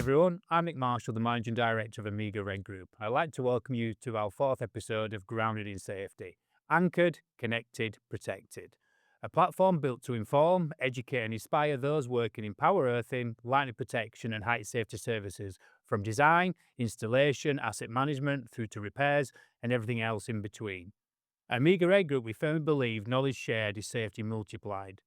everyone. I'm Nick Marshall, the Managing Director of Amiga Red Group. I'd like to welcome you to our fourth episode of Grounded in Safety. Anchored, connected, protected. A platform built to inform, educate and inspire those working in power earthing, lightning protection and height safety services, from design, installation, asset management, through to repairs and everything else in between. At Amiga Red Group, we firmly believe knowledge shared is safety multiplied.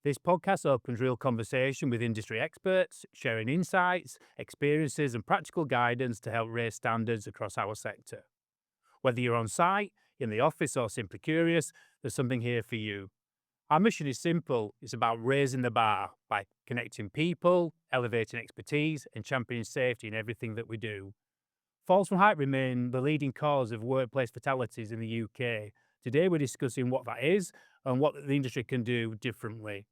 This podcast opens real conversation with industry experts, sharing insights, experiences, and practical guidance to help raise standards across our sector. Whether you're on site, in the office, or simply curious, there's something here for you. Our mission is simple. It's about raising the bar by connecting people, elevating expertise, and championing safety in everything that we do. Falls from height remain the leading cause of workplace fatalities in the UK. Today, we're discussing what that is and what the industry can do differently.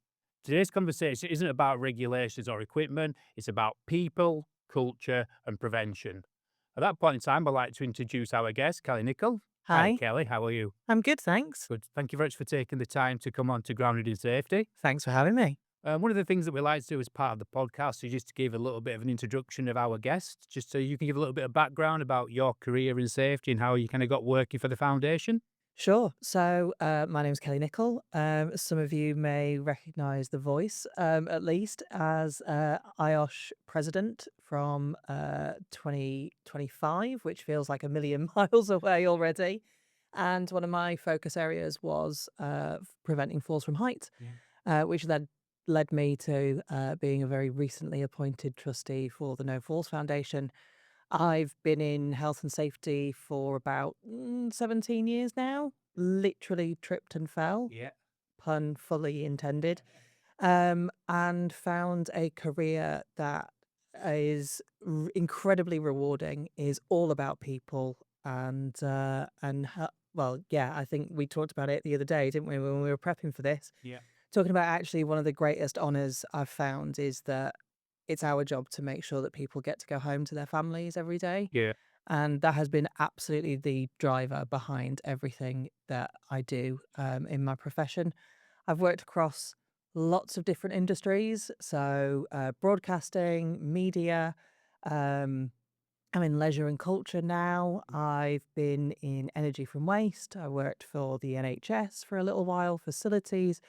Today's conversation isn't about regulations or equipment, it's about people, culture, and prevention. At that point in time, I'd like to introduce our guest, Kelly Nicoll. Hi, Hi, Kelly. How are you? I'm good, thanks. Good. Thank you very much for taking the time to come on to Grounded in Safety. Thanks for having me. One of the things that we like to do as part of the podcast is just to give a little bit of an introduction of our guest, just so you can give a little bit of background about your career in safety and how you kind of got working for the foundation. Sure. My name is Kelly Nicoll. Some of you may recognise the voice, at least, as IOSH president from 2025, which feels like a million miles away already. And one of my focus areas was preventing falls from height, which then led me to being a very recently appointed trustee for the No Falls Foundation. I've been in health and safety for about 17 years now. Literally tripped and fell, Yeah. pun fully intended, and found a career that is incredibly rewarding. Is all about people well, yeah. I think we talked about it the other day, didn't we, when we were prepping for this? Yeah. Talking about actually one of the greatest honours I've found is that it's our job to make sure that people get to go home to their families every day. Yeah. And that has been absolutely the driver behind everything that I do in my profession. I've worked across lots of different industries. So, broadcasting, media, um, I'm in leisure and culture now. I've been in energy from waste. I worked for the NHS for a little while, facilities,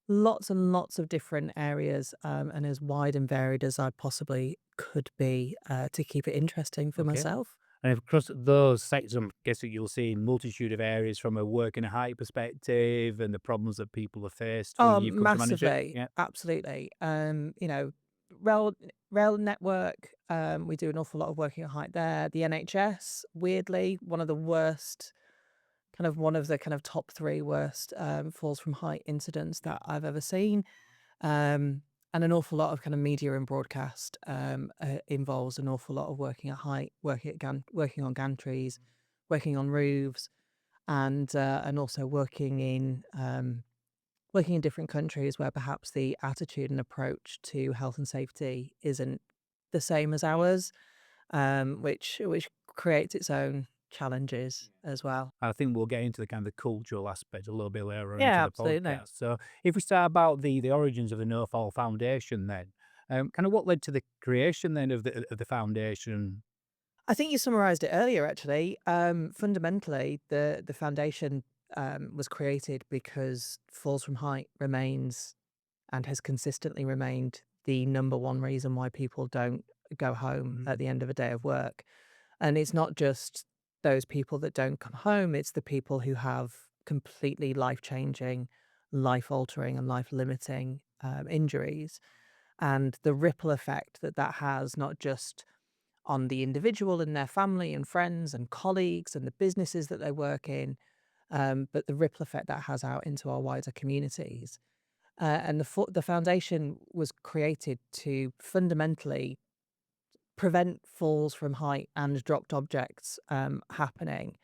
lots and lots of different areas, and as wide and varied as I possibly could be, to keep it interesting for Okay. myself. And across those sectors, I'm guessing you'll see a multitude of areas from a work and a height perspective and the problems that people have faced when Oh, you've come to manage it. massively, Yeah. absolutely. Rail rail network, we do an awful lot of working at height there. The NHS, weirdly, one of the kind of top 3 worst, falls from height incidents that I've ever seen. And an awful lot of kind of media and broadcast involves an awful lot of working at height, working on gantries, working on roofs, and also working in different countries where perhaps the attitude and approach to health and safety isn't the same as ours, which creates its own challenges as well. I think we'll get into the kind of the cultural aspect a little bit later on into Yeah, the absolutely. podcast. So if we start about the origins of the No Fall Foundation then, kind of what led to the creation then of the foundation? I think you summarised it earlier, actually. Fundamentally, the foundation was created because falls from height remains and has consistently remained the number one reason why people don't go home Mhm. at the end of a day of work. And it's not just those people that don't come home, it's the people who have completely life changing, life altering, and life limiting injuries. And the ripple effect that that has, not just on the individual and their family and friends and colleagues and the businesses that they work in, but the ripple effect that has out into our wider communities. The foundation was created to fundamentally prevent falls from height and dropped objects happening.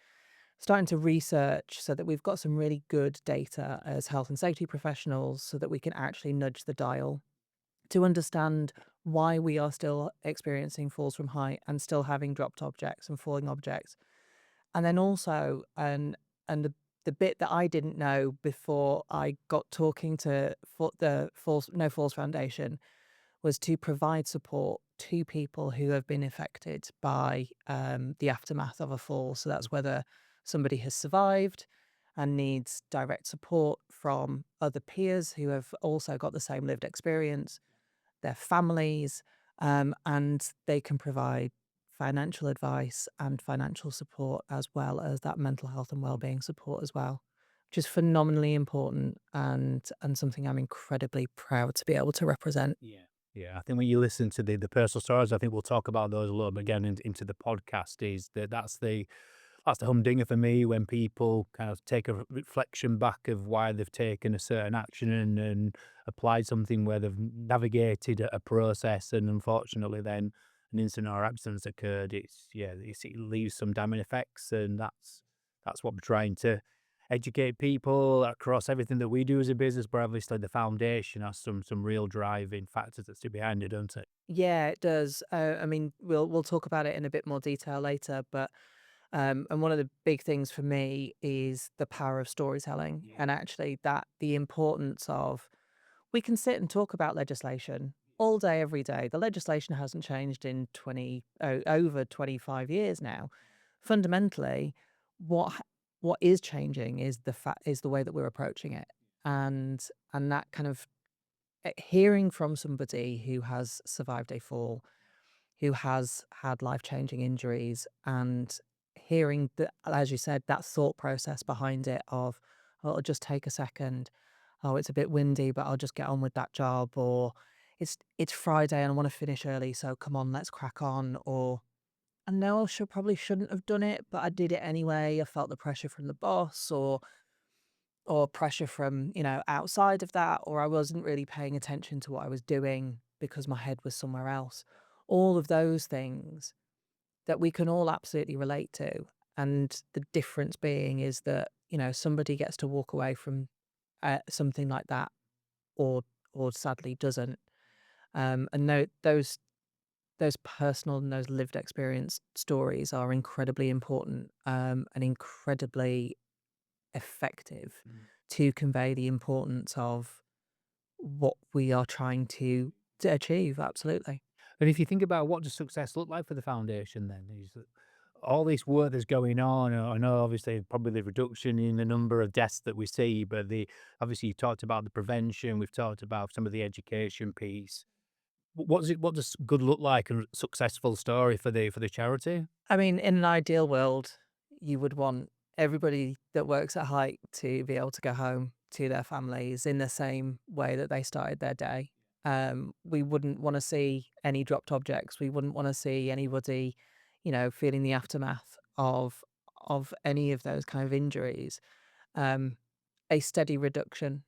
Starting to research so that we've got some really good data as health and safety professionals so that we can actually nudge the dial to understand why we are still experiencing falls from height and still having dropped objects and falling objects. And then also, the bit that I didn't know before I got talking to the Falls No Falls Foundation was to provide support 2 people who have been affected by the aftermath of a fall. So that's whether somebody has survived and needs direct support from other peers who have also got the same lived experience, their families, and they can provide financial advice and financial support as well as that mental health and wellbeing support as well, which is phenomenally important and something I'm incredibly proud to be able to represent. Yeah. Yeah, I think when you listen to the personal stories, I think we'll talk about those a little bit again into the podcast. Is that's the humdinger for me when people kind of take a reflection back of why they've taken a certain action and applied something where they've navigated a process, and unfortunately then an incident or accident's occurred. It leaves some damning effects, and that's what we're trying to educate people across everything that we do as a business. But obviously the foundation has some real driving factors that sit behind it, don't it? Yeah, it does. I mean, we'll talk about it in a bit more detail later, but and one of the big things for me is the power of storytelling, Yeah. and actually that the importance of we can sit and talk about legislation all day, every day. The legislation hasn't changed in over 25 years now. Fundamentally, what h- what is changing is the way that we're approaching it, and that kind of hearing from somebody who has survived a fall, who has had life-changing injuries, and hearing that, as you said, that thought process behind it of, "Oh, it'll just take a second. Oh, it's a bit windy, but I'll just get on with that job," or "It's Friday and I wanna finish early, so come on, let's crack on," or, "I know I probably shouldn't have done it, but I did it anyway. I felt the pressure from the boss," or pressure from, outside of that, or I wasn't really paying attention to what I was doing because my head was somewhere else. All of those things that we can all absolutely relate to. And the difference being is that, somebody gets to walk away from something like that or sadly doesn't. And those personal and those lived experience stories are incredibly important and incredibly effective Mm. to convey the importance of what we are trying to achieve. Absolutely. And if you think about what does success look like for the foundation, then is that all this work that's going on. I know, obviously, probably the reduction in the number of deaths that we see, but the obviously you talked about the prevention. We've talked about some of the education piece. What does good look like and successful story for the charity? I mean, in an ideal world, you would want everybody that works at height to be able to go home to their families in the same way that they started their day. We wouldn't want to see any dropped objects. We wouldn't want to see anybody, feeling the aftermath of any of those kind of injuries. Um, a steady reduction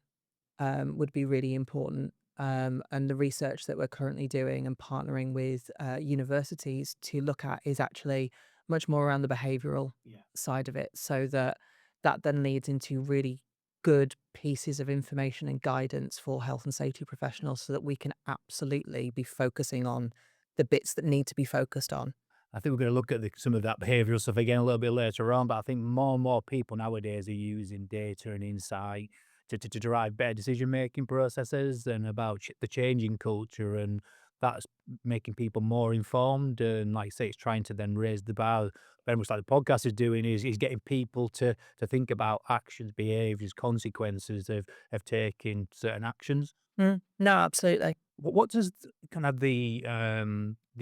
would be really important. And the research that we're currently doing and partnering with universities to look at is actually much more around the behavioral Yeah. side of it. So that then leads into really good pieces of information and guidance for health and safety professionals so that we can absolutely be focusing on the bits that need to be focused on. I think we're going to look at some of that behavioural stuff again a little bit later on, but I think more and more people nowadays are using data and insight to derive better decision making processes and about the changing culture, and that's making people more informed. And like I say, it's trying to then raise the bar, very much like the podcast is doing, is getting people to think about actions, behaviours, consequences of taking certain actions. No, absolutely. What does kind of the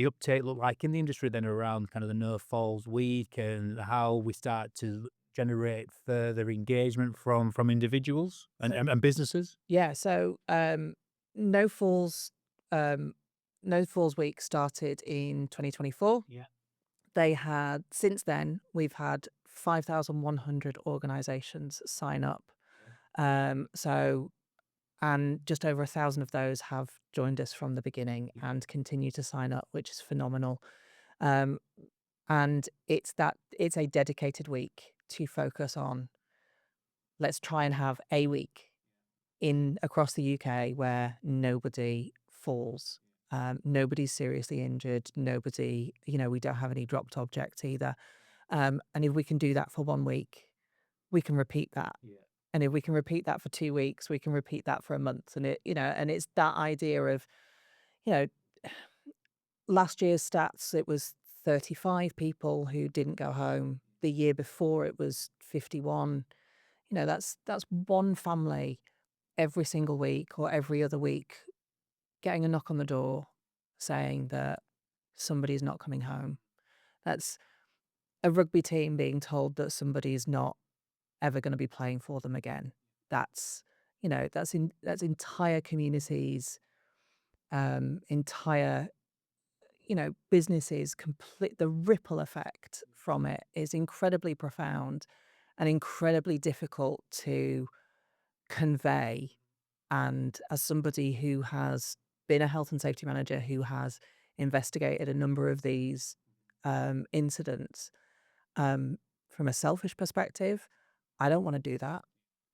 uptake look like in the industry then around kind of the No Falls Week, and how we start to generate further engagement from individuals and So and businesses? yeah, so No Falls um, No Falls Week started in 2024. Yeah. They had since then we've had 5,100 organizations sign up. So and just over 1,000 of those have joined us from the beginning Yeah. and continue to sign up, which is phenomenal. Um, and it's a dedicated week to focus on. Let's try and have a week in across the UK where nobody falls. Nobody's seriously injured. Nobody, we don't have any dropped objects either. And if we can do that for 1 week, we can repeat that. Yeah. And if we can repeat that for 2 weeks, we can repeat that for a month. And and it's that idea of, you know, last year's stats, it was 35 people who didn't go home. The year before it was 51. You know, that's one family every single week or every other week getting a knock on the door saying that somebody's not coming home. That's a rugby team being told that somebody's not ever gonna be playing for them again. That's, that's entire communities, entire, businesses, complete the ripple effect from it is incredibly profound and incredibly difficult to convey. And as somebody who has been a health and safety manager who has investigated a number of these incidents, um, from a selfish perspective, I don't want to do that.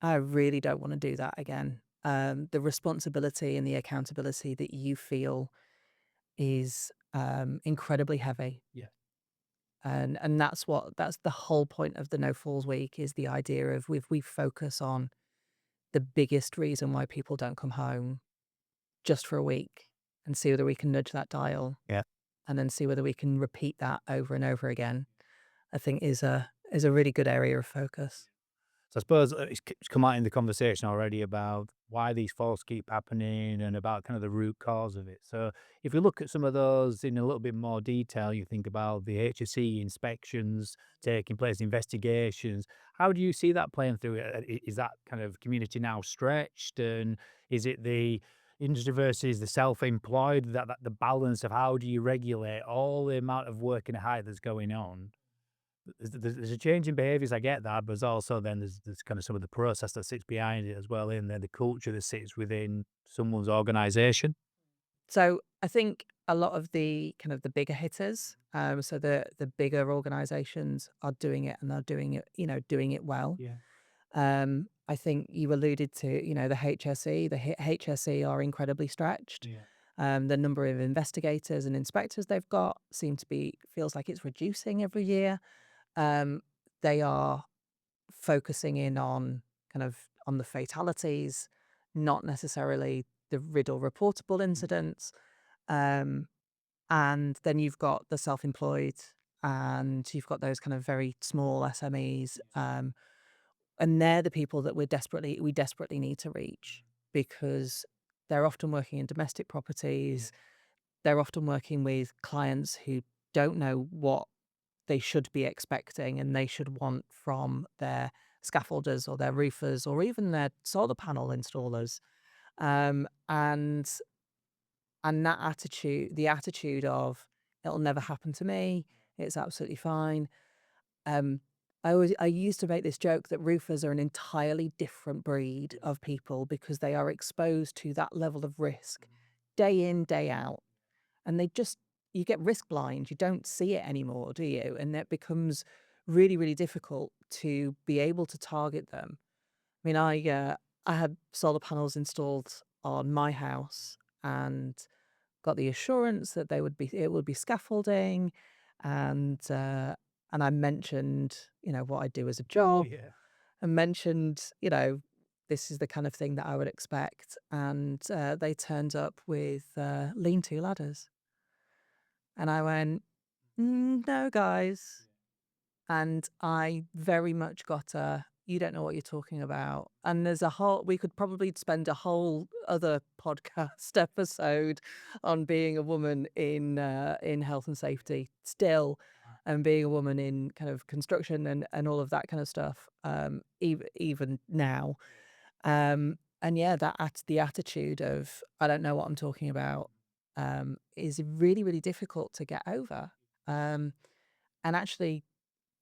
I really don't want to do that again. The responsibility and the accountability that you feel is incredibly heavy. Yeah. And that's the whole point of the No Falls Week is the idea of if we focus on the biggest reason why people don't come home just for a week and see whether we can nudge that dial Yeah. and then see whether we can repeat that over and over again, I think is a really good area of focus. So I suppose it's come out in the conversation already about why these faults keep happening and about kind of the root cause of it. So if we look at some of those in a little bit more detail, you think about the HSE inspections taking place, investigations. How do you see that playing through? Is that kind of community now stretched, and is it the industry versus the self-employed, that the balance of how do you regulate all the amount of work and hire that's going on? There's a change in behaviours, I get that, but there's also then there's kind of some of the process that sits behind it as well, in there, the culture that sits within someone's organisation. So I think a lot of the kind of the bigger hitters, so the bigger organizations are doing it and they're doing it, doing it well. Yeah. I think you alluded to, the HSE. The HSE are incredibly stretched. Yeah. The number of investigators and inspectors they've got feels like it's reducing every year. Um, they are focusing in on on the fatalities, not necessarily the riddle reportable Mm. incidents. Um, and then you've got the self-employed and you've got those kind of very small SMEs. And they're the people that we desperately need to reach because they're often working in domestic Yeah. properties. They're often working with clients who don't know what they should be expecting and they should want from their scaffolders or their roofers or even their solar panel installers. And that attitude, the attitude of it'll never happen to me, it's absolutely fine. Um, I used to make this joke that roofers are an entirely different breed of people because they are exposed to that level of risk day in, day out. And you get risk blind. You don't see it anymore, do you? And it becomes really, really difficult to be able to target them. I mean, I had solar panels installed on my house and got the assurance that it would be scaffolding, and I mentioned, what I do as a job, Yeah. and mentioned, this is the kind of thing that I would expect, and they turned up with lean-to ladders, and I went, No, guys." And I very much got a, "You don't know what you're talking about." And we could probably spend a whole other podcast episode on being a woman in health and safety still, and being a woman in kind of construction and all of that kind of stuff, even now. And yeah, the attitude of, "I don't know what I'm talking about," is really, really difficult to get over. Um, and actually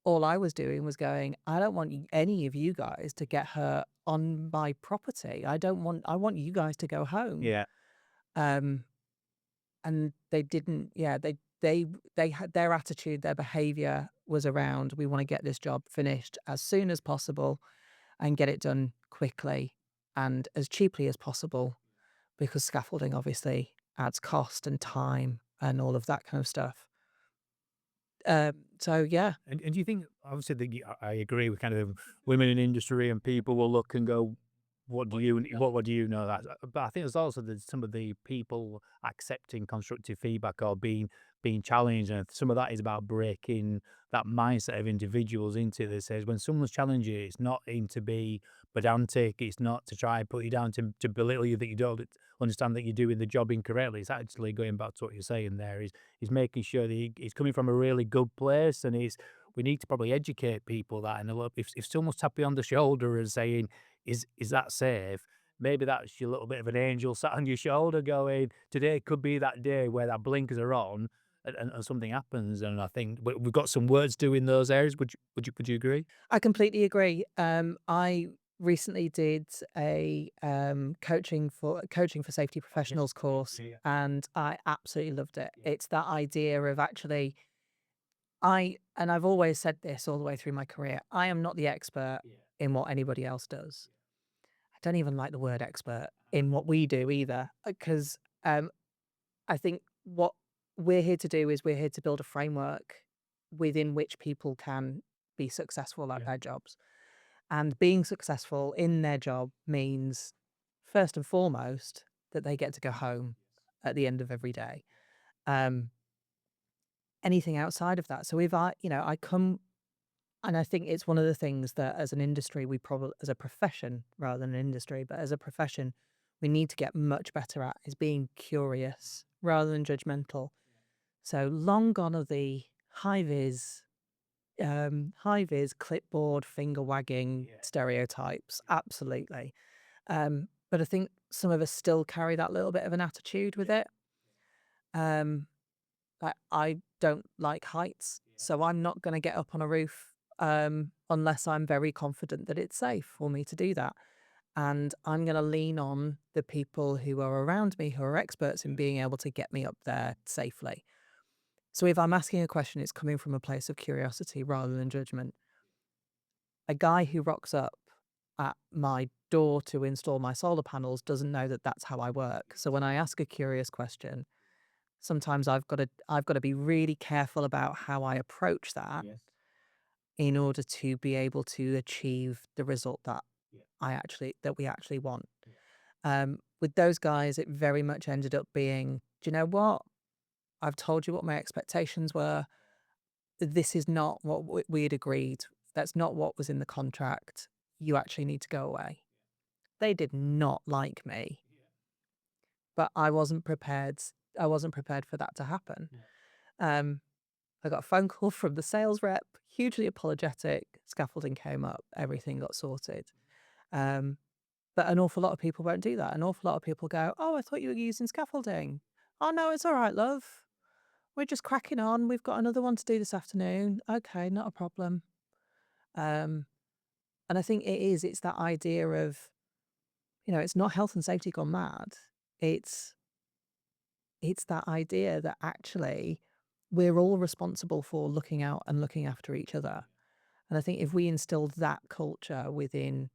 all I was doing was going, "I don't want any of you guys to get hurt on my property. I want you guys to go home." Yeah. Um, and they didn't, yeah, they had their attitude, their behavior was around, "We wanna get this job finished as soon as possible and get it done quickly and as cheaply as possible," because scaffolding obviously adds cost and time and all of that kind of stuff. So yeah. And do you think, obviously, I agree with kind of women in industry, and people will look and go, what do you know that? But I think there's also some of the people accepting constructive feedback or being challenged, and some of that is about breaking that mindset of individuals into this. Says when someone's challenging you, it's not aimed to be pedantic. It's not to try and put you down to belittle you that you don't understand that you're doing the job incorrectly. It's actually going back to what you're saying there. Is making sure that he's coming from a really good place, and he's we need to probably educate people that. And a lot, if someone's tapping you on the shoulder and saying, is that safe? Maybe that's your little bit of an angel sat on your shoulder going, today could be that day where that blinkers are on and something happens. And I think we've got some words to in those areas. Would you agree? I completely agree. I recently did a coaching for safety Yes. professionals course, Yeah. and I absolutely loved it. Yeah. It's that idea of actually, I've always said this all the way through my career. I am not the expert Yeah. in what anybody else does. I don't even like the word expert in what we do either, because I think what we're here to do is we're here to build a framework within which people can be successful at Yeah. their jobs. And being successful in their job means, first and foremost, that they get to go home at the end of every day. Um, Anything outside of that. So if I come, and I think it's one of the things that as an industry, we probably, as a profession rather than an industry, but as a profession, we need to get much better at is being curious rather than judgmental. So long gone are the high vis clipboard finger wagging Yeah. stereotypes. Absolutely. But I think some of us still carry that little bit of an attitude with Yeah. it. Um, like I don't like heights, so I'm not going to get up on a roof unless I'm very confident that it's safe for me to do that. And I'm going to lean on the people who are around me who are experts in being able to get me up there safely. So if I'm asking a question, it's coming from a place of curiosity rather than judgment. A guy who rocks up at my door to install my solar panels doesn't know that that's how I work. So when I ask a curious question, sometimes I've got to be really careful about how I approach that Yes. in order to be able to achieve the result that Yeah. we actually want. Yeah. With those guys, it very much ended up being, do you know what? I've told you what my expectations were. This is not what we had agreed. That's not what was in the contract. You actually need to go away. They did not like me, Yeah. but I wasn't prepared for that to happen. Yeah. Um, I got a phone call from the sales rep, hugely apologetic. Scaffolding came up, everything got sorted. Um, but an awful lot of people won't do that. An awful lot of people go, "Oh, I thought you were using scaffolding." "Oh, no, it's all right, love. We're just cracking on. We've got another one to do this afternoon." "Okay, not a problem." Um, and I think it's that idea of, it's not health and safety gone mad. It's it's that idea that actually we're all responsible for looking out and looking after each other. And I think if we instilled that culture within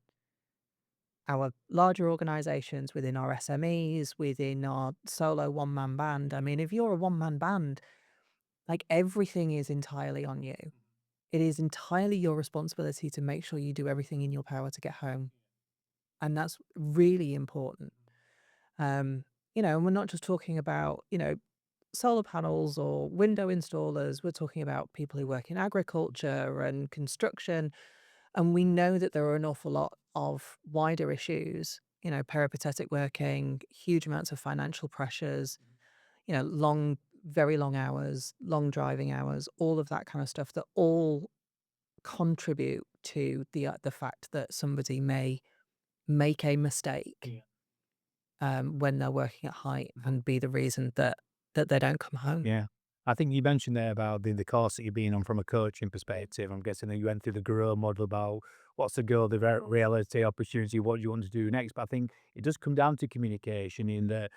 our larger organizations, within our SMEs, within our solo one man band, I mean, if you're a one man band, like everything is entirely on you. It is entirely your responsibility to make sure you do everything in your power to get home. And that's really important. Um, and we're not just talking about, solar panels or window installers. We're talking about people who work in agriculture and construction. And we know that there are an awful lot of wider issues, peripatetic working, huge amounts of financial pressures, very long hours, long driving hours, all of that kind of stuff that all contribute to the fact that somebody may make a mistake Yeah. when they're working at height and be the reason that they don't come home. Yeah. I think you mentioned there about the course that you've been on from a coaching perspective. I'm guessing that you went through the grow model about what's the goal, the reality, opportunity, what you want to do next. But I think it does come down to communication in the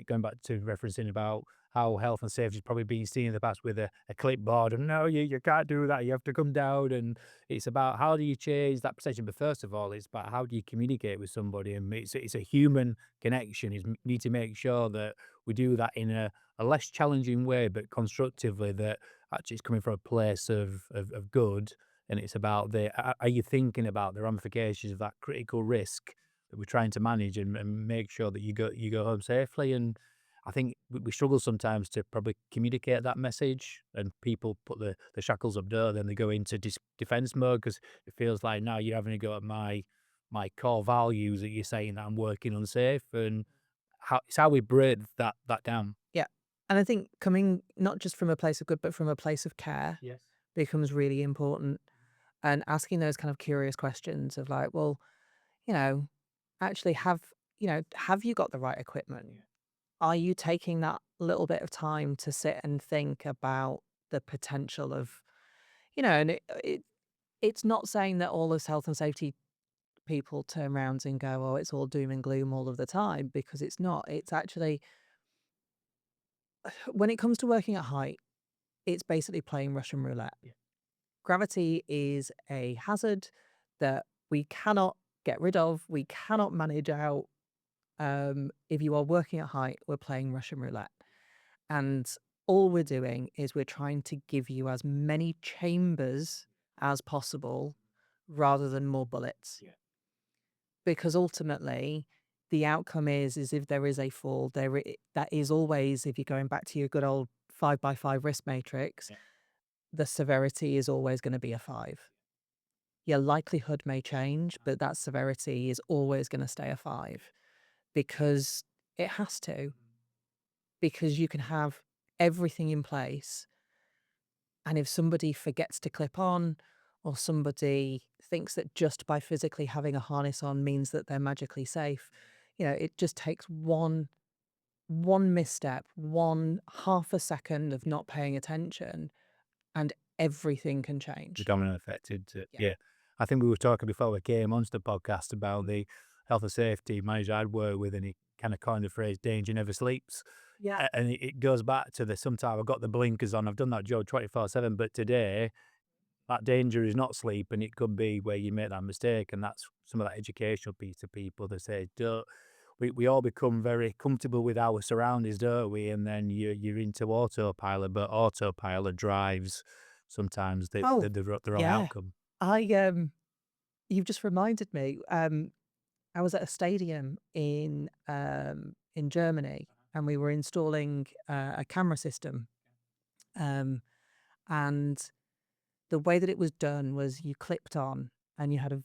going back to referencing about how health and safety has probably been seen in the past with a clipboard and no, you can't do that. You have to come down. And it's about how do you change that perception. But first of all, it's about how do you communicate with somebody. And it's a human connection. You need to make sure that we do that in a less challenging way, but constructively, that actually it's coming from a place of good. And it's about are you thinking about the ramifications of that critical risk that we're trying to manage and make sure that you go home safely. And I think we struggle sometimes to probably communicate that message, and people put the shackles up there, then they go into defense mode because it feels like now you're having to go at my core values that you're saying that I'm working unsafe, and it's how we break that down. Yeah. And I think coming not just from a place of good, but from a place of care Yes. becomes really important, and asking those kind of curious questions of like, well, you know, actually have you got the right equipment? Yeah. Are you taking that little bit of time to sit and think about the potential of, and it's not saying that all this health and safety people turn around and go, oh, it's all doom and gloom all of the time, because it's not. It's actually, when it comes to working at height, it's basically playing Russian roulette. Yeah. Gravity is a hazard that we cannot get rid of, we cannot manage out. If you are working at height, we're playing Russian roulette. And all we're doing is we're trying to give you as many chambers as possible rather than more bullets. Yeah. Because ultimately, the outcome is if there is a fall, that is always, if you're going back to your good old 5 by 5 risk matrix, Yeah. the severity is always going to be a 5. Your likelihood may change, but that severity is always going to stay a 5, because it has to, because you can have everything in place. And if somebody forgets to clip on, or somebody thinks that just by physically having a harness on means that they're magically safe, it just takes one misstep, one half a second of not paying attention, and everything can The change. domino effect into it. Yeah. Yeah. I think we were talking before we came onto the podcast about the health and safety manager I'd work with, and he kind of coined the phrase "danger never sleeps." Yeah. And it goes back to the sometimes I've got the blinkers on. I've done that job 24/7, but today that danger is not sleep, and it could be where you make that mistake. And that's some of that educational piece to people that say, don't. We all become very comfortable with our surroundings, don't we? And then you're into autopilot, but autopilot drives sometimes Oh, the wrong yeah. outcome. I You've just reminded me. I was at a stadium in Germany, and we were installing a camera system. Um, and the way that it was done was you clipped on, and you had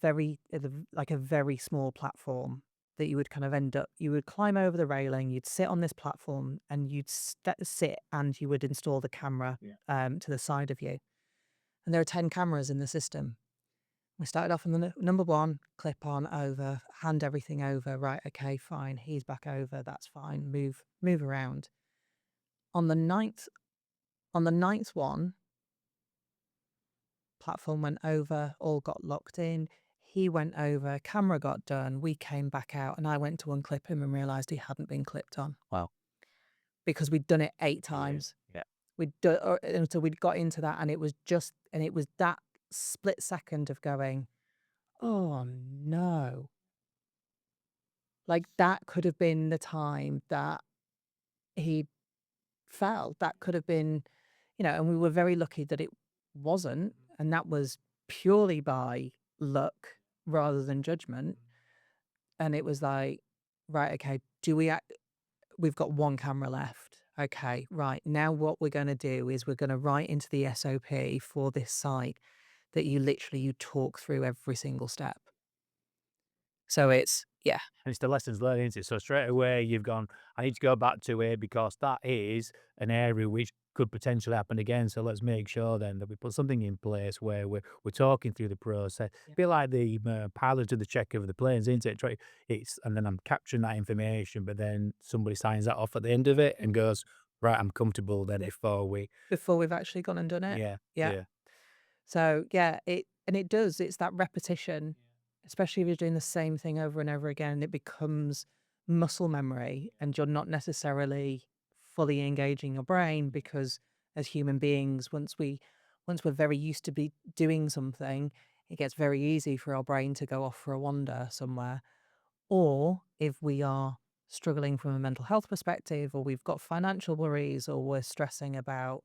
like a very small platform that you would kind of you would climb over the railing, you'd sit on this platform, and you'd sit, and you would install the camera Yeah. to the side of you. And there are 10 cameras in the system. We started off on the number one, clip on over, hand everything over. Right, okay, fine. He's back over. That's fine. Move around. On the ninth one, platform went over, all got locked in. He went over, camera got done. We came back out, and I went to unclip him and realized he hadn't been clipped on Wow. because we'd done it 8 Yeah. times. Yeah. And so we'd got into that, and it was that split second of going, oh no. Like, that could have been the time that he fell. That could have been, and we were very lucky that it wasn't, and that was purely by luck rather than judgment. And it was like, right, okay, we've got one camera left. Okay, right. Now what we're gonna do is we're gonna write into the SOP for this site that you talk through every single step. So it's yeah. And it's the lessons learned, isn't it? So straight away you've gone, I need to go back to it because that is an area which could potentially happen again. So let's make sure then that we put something in place where we're talking through the process. Yeah. Be like the pilot of the check of the planes, isn't it? And then I'm capturing that information, but then somebody signs that off at the end of it and goes, right, I'm comfortable then before we. Before we've actually gone and done it. Yeah, Yeah. yeah. So, yeah, it does, it's that repetition, especially if you're doing the same thing over and over again, it becomes muscle memory, and you're not necessarily fully engaging your brain, because as human beings, once we're very used to be doing something, it gets very easy for our brain to go off for a wander somewhere. Or if we are struggling from a mental health perspective, or we've got financial worries, or we're stressing about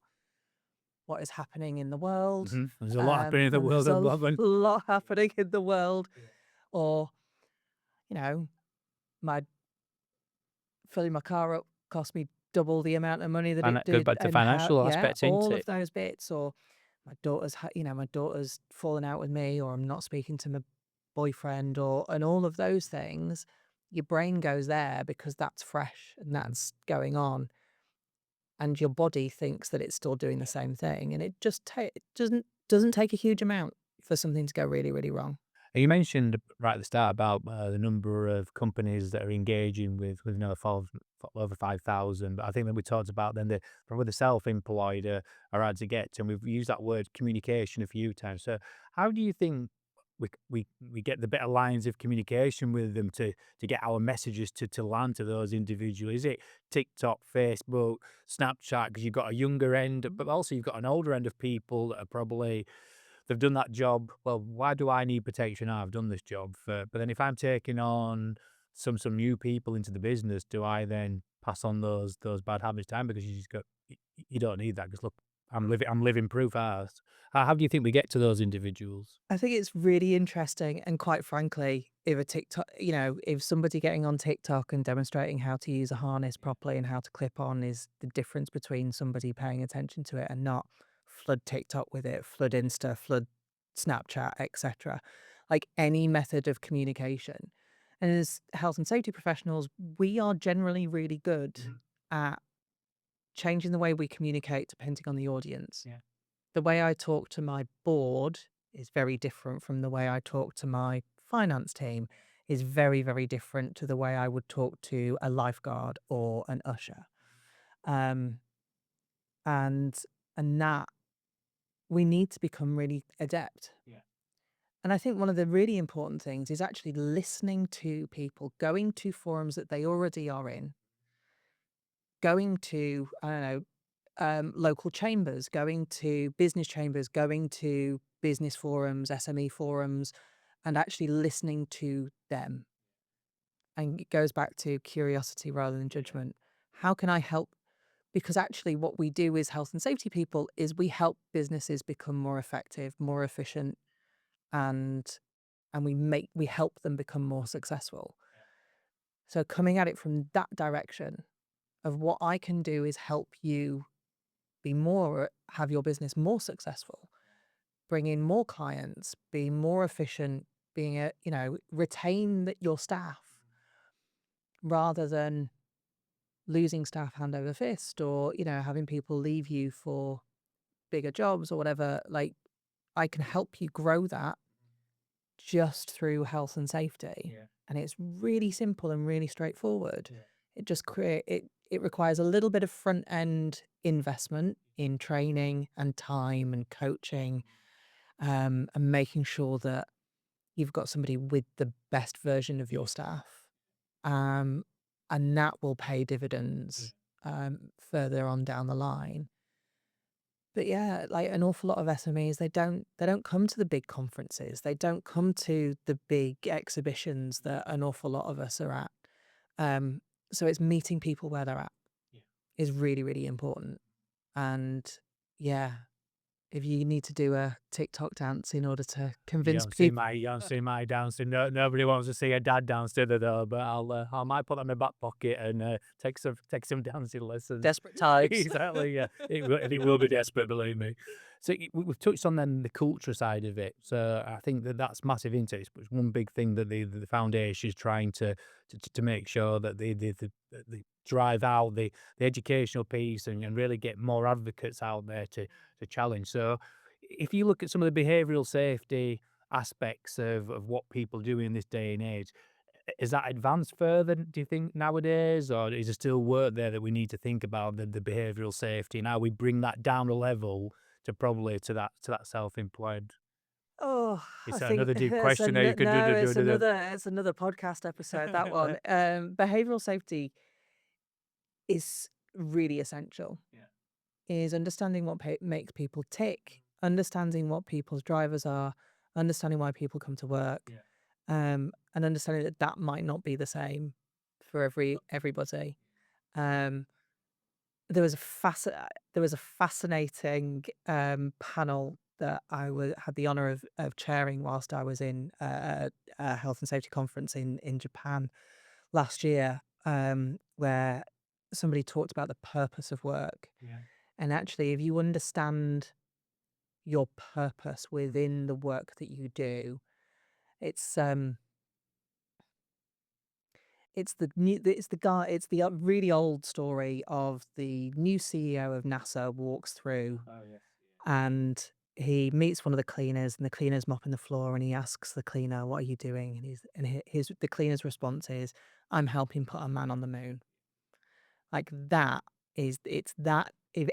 what is happening in the world. There's a lot happening in the And world there's at a the moment. lot happening in the world, Yeah. or you know, my filling my car up cost me double the amount of money that And it that goes did, back to and how, financial yeah, aspects, ain't all it? of those bits. Or my daughter's fallen out with me, or I'm not speaking to my boyfriend, or and all of those things. Your brain goes there because that's fresh and that's going on, and your body thinks that it's still doing the same thing, and it doesn't take a huge amount for something to go really, really wrong. And you mentioned right at the start about the number of companies that are engaging with over 5,000. But I think that we talked about then the probably the self-employed are hard to get, and we've used that word communication a few times. So how do you think we get the better lines of communication with them to get our messages to land to those individuals? Is it TikTok, Facebook, Snapchat? Because you've got a younger end, but also you've got an older end of people that are probably they've done that job. Well, why do I need protection? I've done this job. But then if I'm taking on some new people into the business, do I then pass on those bad habits to them? Because you just go, you don't need that. Because look, I'm living proof. Ours. How do you think we get to those individuals? I think it's really interesting, and quite frankly, if a TikTok, if somebody getting on TikTok and demonstrating how to use a harness properly and how to clip on is the difference between somebody paying attention to it and not, flood TikTok with it, flood Insta, flood Snapchat, etc. Like any method of communication. And as health and safety professionals, we are generally really good at changing the way we communicate depending on the audience. Yeah. The way I talk to my board is very different from the way I talk to my finance team, is very, very different to the way I would talk to a lifeguard or an usher. Um, and and that we need to become really adept. Yeah. And I think one of the really important things is actually listening to people, going to forums that they already are in, going to, I don't know, local chambers, going to business chambers, going to business forums, SME forums, and actually listening to them. And it goes back to curiosity rather than judgment. How can I help? Because actually, what we do as health and safety people is we help businesses become more effective, more efficient, and we help them become more successful. So coming at it from that direction of what I can do is help you have your business more successful, bring in more clients, be more efficient, retain your staff rather than losing staff hand over fist, or, having people leave you for bigger jobs or whatever. Like, I can help you grow that just through health and safety. Yeah. And it's really simple and really straightforward. Yeah. It just it requires a little bit of front end investment in training and time and coaching, and making sure that you've got somebody with the best version of your staff. Um, and that will pay dividends further on down the line. But yeah, like an awful lot of SMEs, they don't come to the big conferences. They don't come to the big exhibitions that an awful lot of us are at. Um, so it's meeting people where they're at Yeah. is really, really important. And yeah, if you need to do a TikTok dance in order to convince people. You don't see my downstairs. No, nobody wants to see a dad downstairs though. But I might put that in my back pocket and take some dancing lessons. Desperate times. Exactly. Yeah, it will be desperate. Believe me. So we've touched on then the culture side of it. So I think that's massive into it. It's one big thing that the foundation is trying to make sure that they drive out the educational piece and really get more advocates out there to challenge. So if you look at some of the behavioural safety aspects of what people do in this day and age, is that advanced further, do you think, nowadays? Or is there still work there that we need to think about the behavioural safety and how we bring that down a level to probably to that self-employed? Oh, I Is that think another deep question there you could do? no, it's another podcast episode, that one. Behavioral safety is really essential. Yeah. Is understanding what makes people tick, understanding what people's drivers are, understanding why people come to work, Yeah. and understanding that that might not be the same for everybody. Um, there was a fascinating panel that had the honor of chairing whilst I was in a health and safety conference in Japan last year, where somebody talked about the purpose of work. Yeah. And actually, if you understand your purpose within the work that you do, it's it's the really old story of the new CEO of NASA walks through Oh, yes. and he meets one of the cleaners and the cleaner's mopping the floor and he asks the cleaner, "What are you doing?" And the cleaner's response is, "I'm helping put a man on the moon." Like that it's that if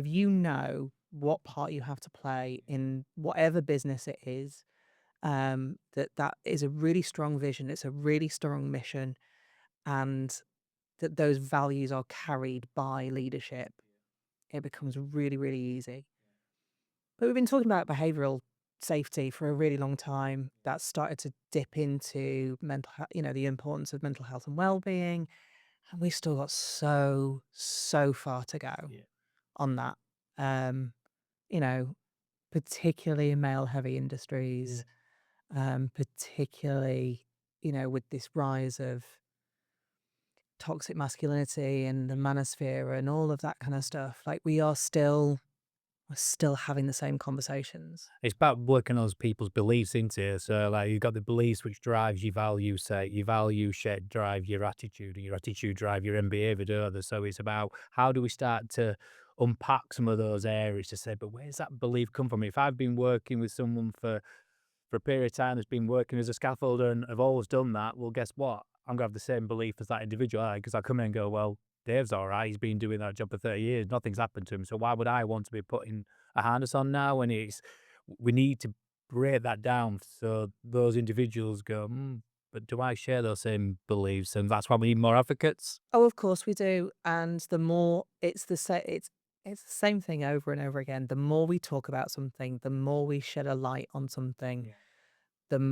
you know what part you have to play in whatever business it is, that is a really strong vision, it's a really strong mission, and that those values are carried by leadership, it becomes really, really easy. But we've been talking about behavioral safety for a really long time. That's started to dip into the importance of mental health and well-being, and we've still got so, so far to go Yeah. on that. Um, you know, particularly in male-heavy industries, particularly, with this rise of toxic masculinity and the manosphere and all of that kind of stuff. Like we're still having the same conversations. It's about working on those people's beliefs, isn't it? So, like, you've got the beliefs which drives your value set, your value set drive your attitude, and your attitude drive your own behaviour, don't they? So it's about how do we start to unpack some of those areas to say, but where's that belief come from? If I've been working with someone for a period of time that's been working as a scaffolder and have always done that, well, guess what? I'm gonna have the same belief as that individual, because I come in and go, well, Dave's all right. He's been doing that job for 30 years. Nothing's happened to him. So why would I want to be putting a harness on now? And we need to break that down so those individuals go, but do I share those same beliefs? And that's why we need more advocates. Oh, of course we do. And the more it's the same thing over and over again. The more we talk about something, the more we shed a light on something, Yeah.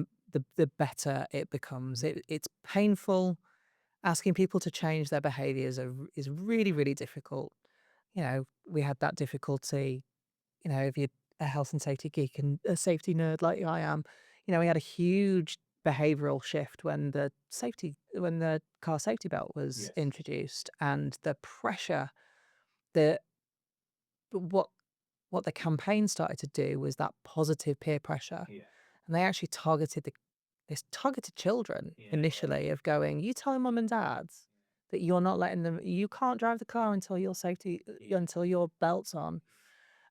the better it becomes. It's painful. Asking people to change their behaviors is really, really difficult. We had that difficulty, if you're a health and safety geek and a safety nerd like I am, we had a huge behavioral shift when the car safety belt was Yes. introduced and the pressure that what what the campaign started to do was that positive peer pressure. Yeah. And they actually targeted children Yeah. initially of going, "You tell mum and dads that you're not letting them you can't drive the car until until your belt's on."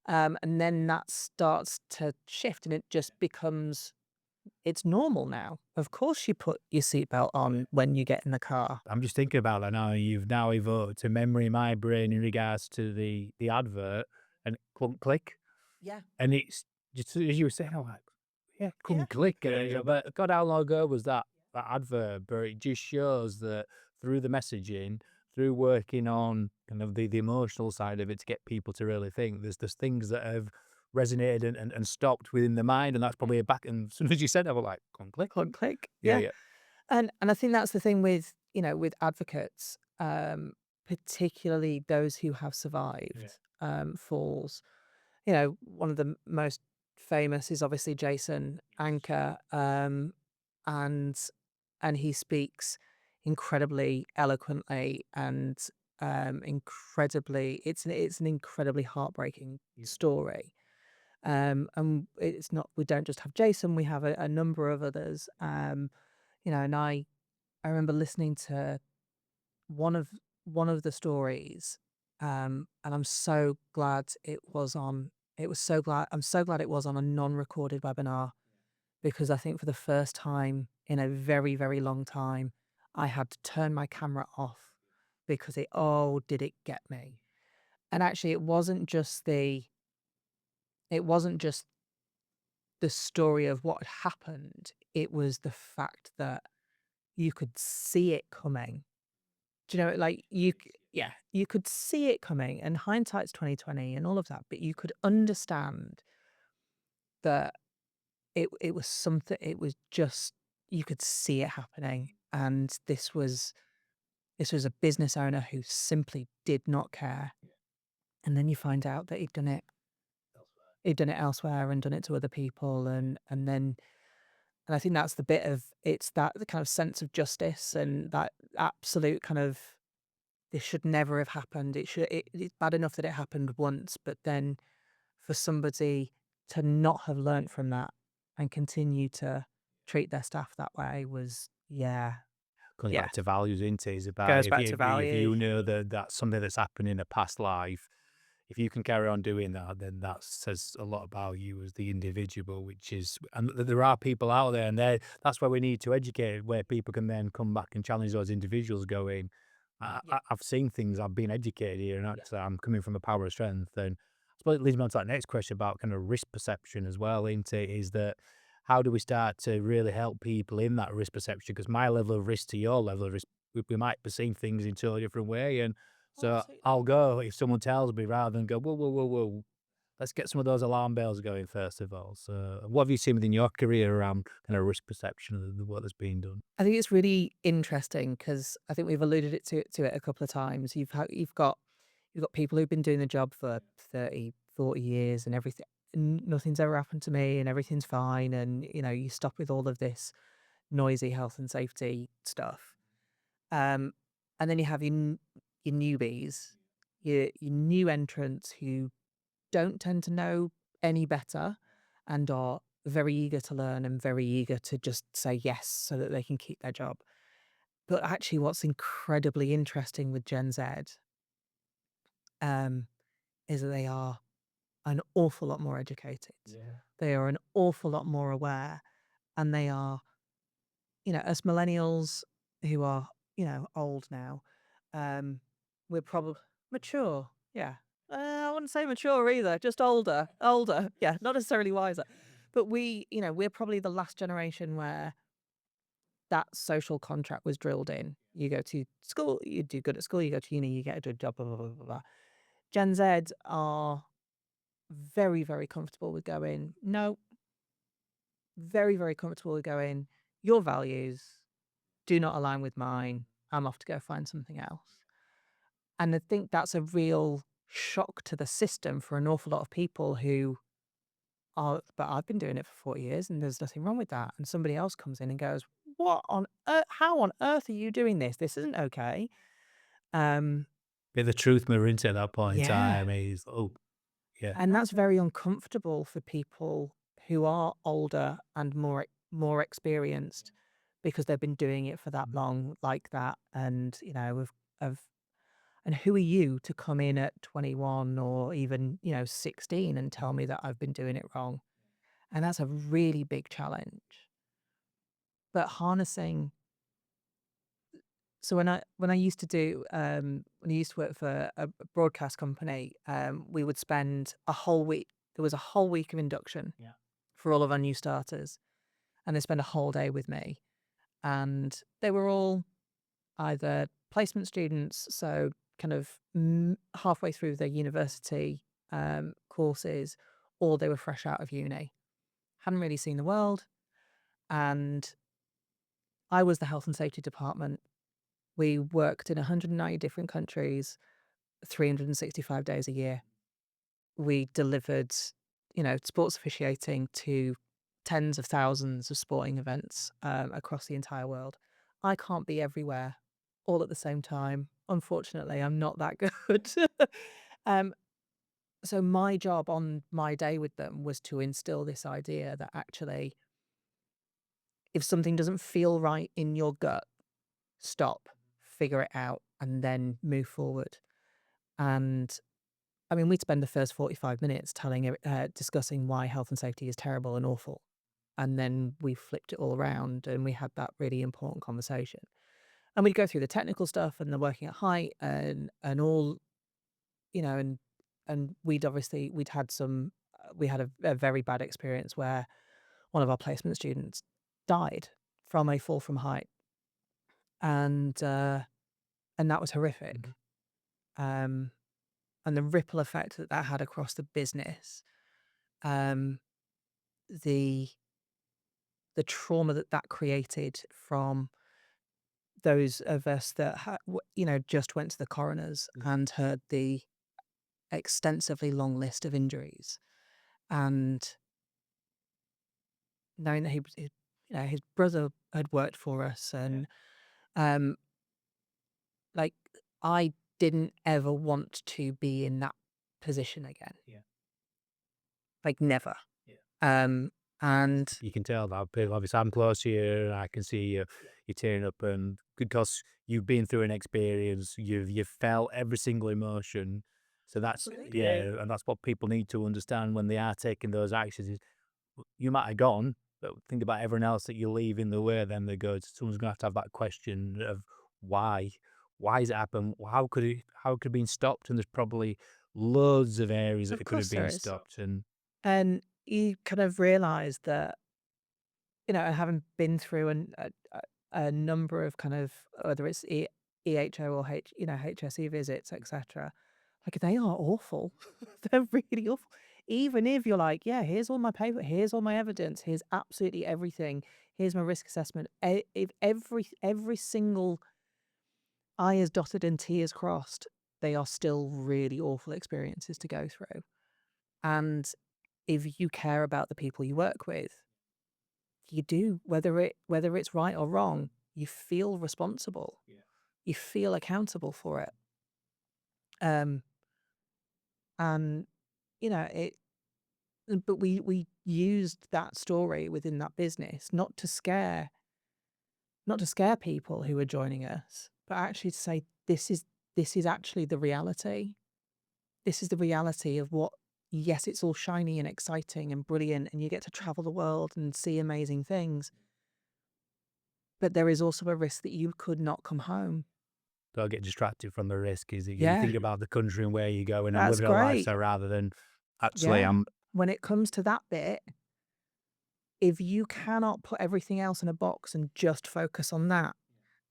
And then that starts to shift and it just becomes it's normal now. Of course you put your seatbelt on when you get in the car. I'm just thinking about that now. You've now evoked a memory in my brain in regards to the advert and clunk click. Yeah. And it's just as you were saying, I'm like, yeah, Yeah. couldn't click. But God, how long ago was that advert? But it just shows that through the messaging, through working on kind of the emotional side of it to get people to really think, there's things that have resonated and stopped within the mind. And that's probably a back. And as soon as you said that, I was like, couldn't click. Click, click. Yeah, Yeah. yeah. And I think that's the thing with, with advocates, particularly those who have Yeah. survived falls. One of the most famous is obviously Jason Anker, and he speaks incredibly eloquently and incredibly. It's an incredibly heartbreaking Yeah. story. And it's not we don't just have Jason, we have a number of others. And I remember listening to one of one of the stories, and I'm so glad it was on. It was so glad I'm so glad it was on a non-recorded webinar because I think for the first time in a very, very long time, I had to turn my camera off because did it get me? And actually, it wasn't just the story of what had happened. It was the fact that you could see it coming. Do you know, like, yeah, you could see it coming, and hindsight's 2020 and all of that, but you could understand that it was something it was just you could see it happening, and this was a business owner who simply did not care, and then you find out that he'd done it who'd done it elsewhere and done it to other people, and I think that's the bit of it's that the kind of sense of justice and that absolute kind of this should never have happened. It's bad enough that it happened once, but then for somebody to not have learnt from that and continue to treat their staff that way was yeah, Comes yeah, back to values, isn't it? It's about goes back to if value. you know that that's something that's happened in a past life, if you can carry on doing that, then that says a lot about you as the individual, which is, and there are people out there, and that's why we need to educate, where people can then come back and challenge those individuals going, Yeah, I've seen things, I've been educated here, and yeah. actually I'm coming from a power of strength. And I suppose it leads me on to that next question about kind of risk perception as well, isn't it? Is that how do we start to really help people in that risk perception? Because my level of risk to your level of risk, we might perceive things in a totally different way. And Oh, so absolutely. I'll go if someone tells me rather than go, whoa, whoa, whoa, whoa. Let's get some of those alarm bells going first of all. So, what have you seen within your career around kind of risk perception of the work that's being done? I think it's really interesting because I think we've alluded to it a couple of times. You've got people who've been doing the job for 30, 40 years and everything. Nothing's ever happened to me and everything's fine. And, you stop with all of this noisy health and safety stuff. Um, and then you have your newbies, your new entrants who don't tend to know any better and are very eager to learn and very eager to just say yes so that they can keep their job. But actually, what's incredibly interesting with Gen Z um, is that they are an awful lot more educated. Yeah. They are an awful lot more aware, and they are, us millennials who are, old now, um, we're probably mature. Yeah. I wouldn't say mature either, just older, older. Yeah, not necessarily wiser. But we're probably the last generation where that social contract was drilled in. You go to school, you do good at school, you go to uni, you get a good job, blah, blah, blah, blah, blah. Gen Z are very, very comfortable with going, no, very, very comfortable with going, your values do not align with mine. I'm off to go find something else. And I think that's a real shock to the system for an awful lot of people who are, but I've been doing it for 40 years and there's nothing wrong with that. And somebody else comes in and goes, what on earth? How on earth are you doing this? This isn't okay. Um, Bit of the truth mirror into at that point in yeah. time is, oh, yeah. And that's very uncomfortable for people who are older and more experienced because they've been doing it for that long like that. And, of and who are you to come in at 21 or even, 16 and tell me that I've been doing it wrong? And that's a really big challenge. But harnessing so when I used to do when I used to work for a broadcast company, we would spend a whole week. There was a whole week of induction Yeah. for all of our new starters, and they spend a whole day with me. And they were all either placement students, so kind of halfway through their university courses, or they were fresh out of uni, hadn't really seen the world, and I was the health and safety department. We worked in 190 different countries, 365 days a year. We delivered, sports officiating to tens of thousands of sporting events across the entire world. I can't be everywhere all at the same time. Unfortunately, I'm not that good. um, so my job on my day with them was to instill this idea that actually, if something doesn't feel right in your gut, stop, figure it out, and then move forward. And I mean, we'd spend the first 45 minutes discussing why health and safety is terrible and awful. And then we flipped it all around and we had that really important conversation. And we'd go through the technical stuff and the working at height and all, you know, and we'd had we had a very bad experience where one of our placement students died from a fall from height. And and that was horrific. Mhm. Um, and the ripple effect that that had across the business, um, the trauma that that created from those of us that just went to the coroners Yeah. and heard the extensively long list of injuries. And knowing that his brother had worked for us, Yeah. and um, like I didn't ever want to be in that position again, Yeah. like never. Yeah. Um, and You can tell that people, obviously, I'm close to you, and I can see you tearing up, and because you've been through an experience, you've felt every single emotion. So that's absolutely. yeah, and that's what people need to understand when they are taking those actions. Is you might have gone, but think about everyone else that you leave in the way. Then they go, someone's going to have that question of why, why has it happened? How could it have been stopped? And there's probably loads of areas that Of it could have course there been is. stopped. And And you kind of realize that, having been through a number of kind of, whether it's EHO or HSE visits, etc. Like they are awful. They're really awful. Even if you're like, yeah, here's all my paper, here's all my evidence, here's absolutely everything, here's my risk assessment. If every single I is dotted and T is crossed, they are still really awful experiences to go through. And if you care about the people you work with, you do, whether it's right or wrong, you feel responsible. yeah. You feel accountable for it. Um, and it but we used that story within that business not to scare people who are joining us, but actually to say this is actually the reality. This is the reality of what, yes, it's all shiny and exciting and brilliant, and you get to travel the world and see amazing things, but there is also a risk that you could not come home. Don't get distracted from the risk. Is that you Yeah, think about the country and where you're going and that's living a great. lifestyle rather than actually Yeah. I'm When it comes to that bit, if you cannot put everything else in a box and just focus on that,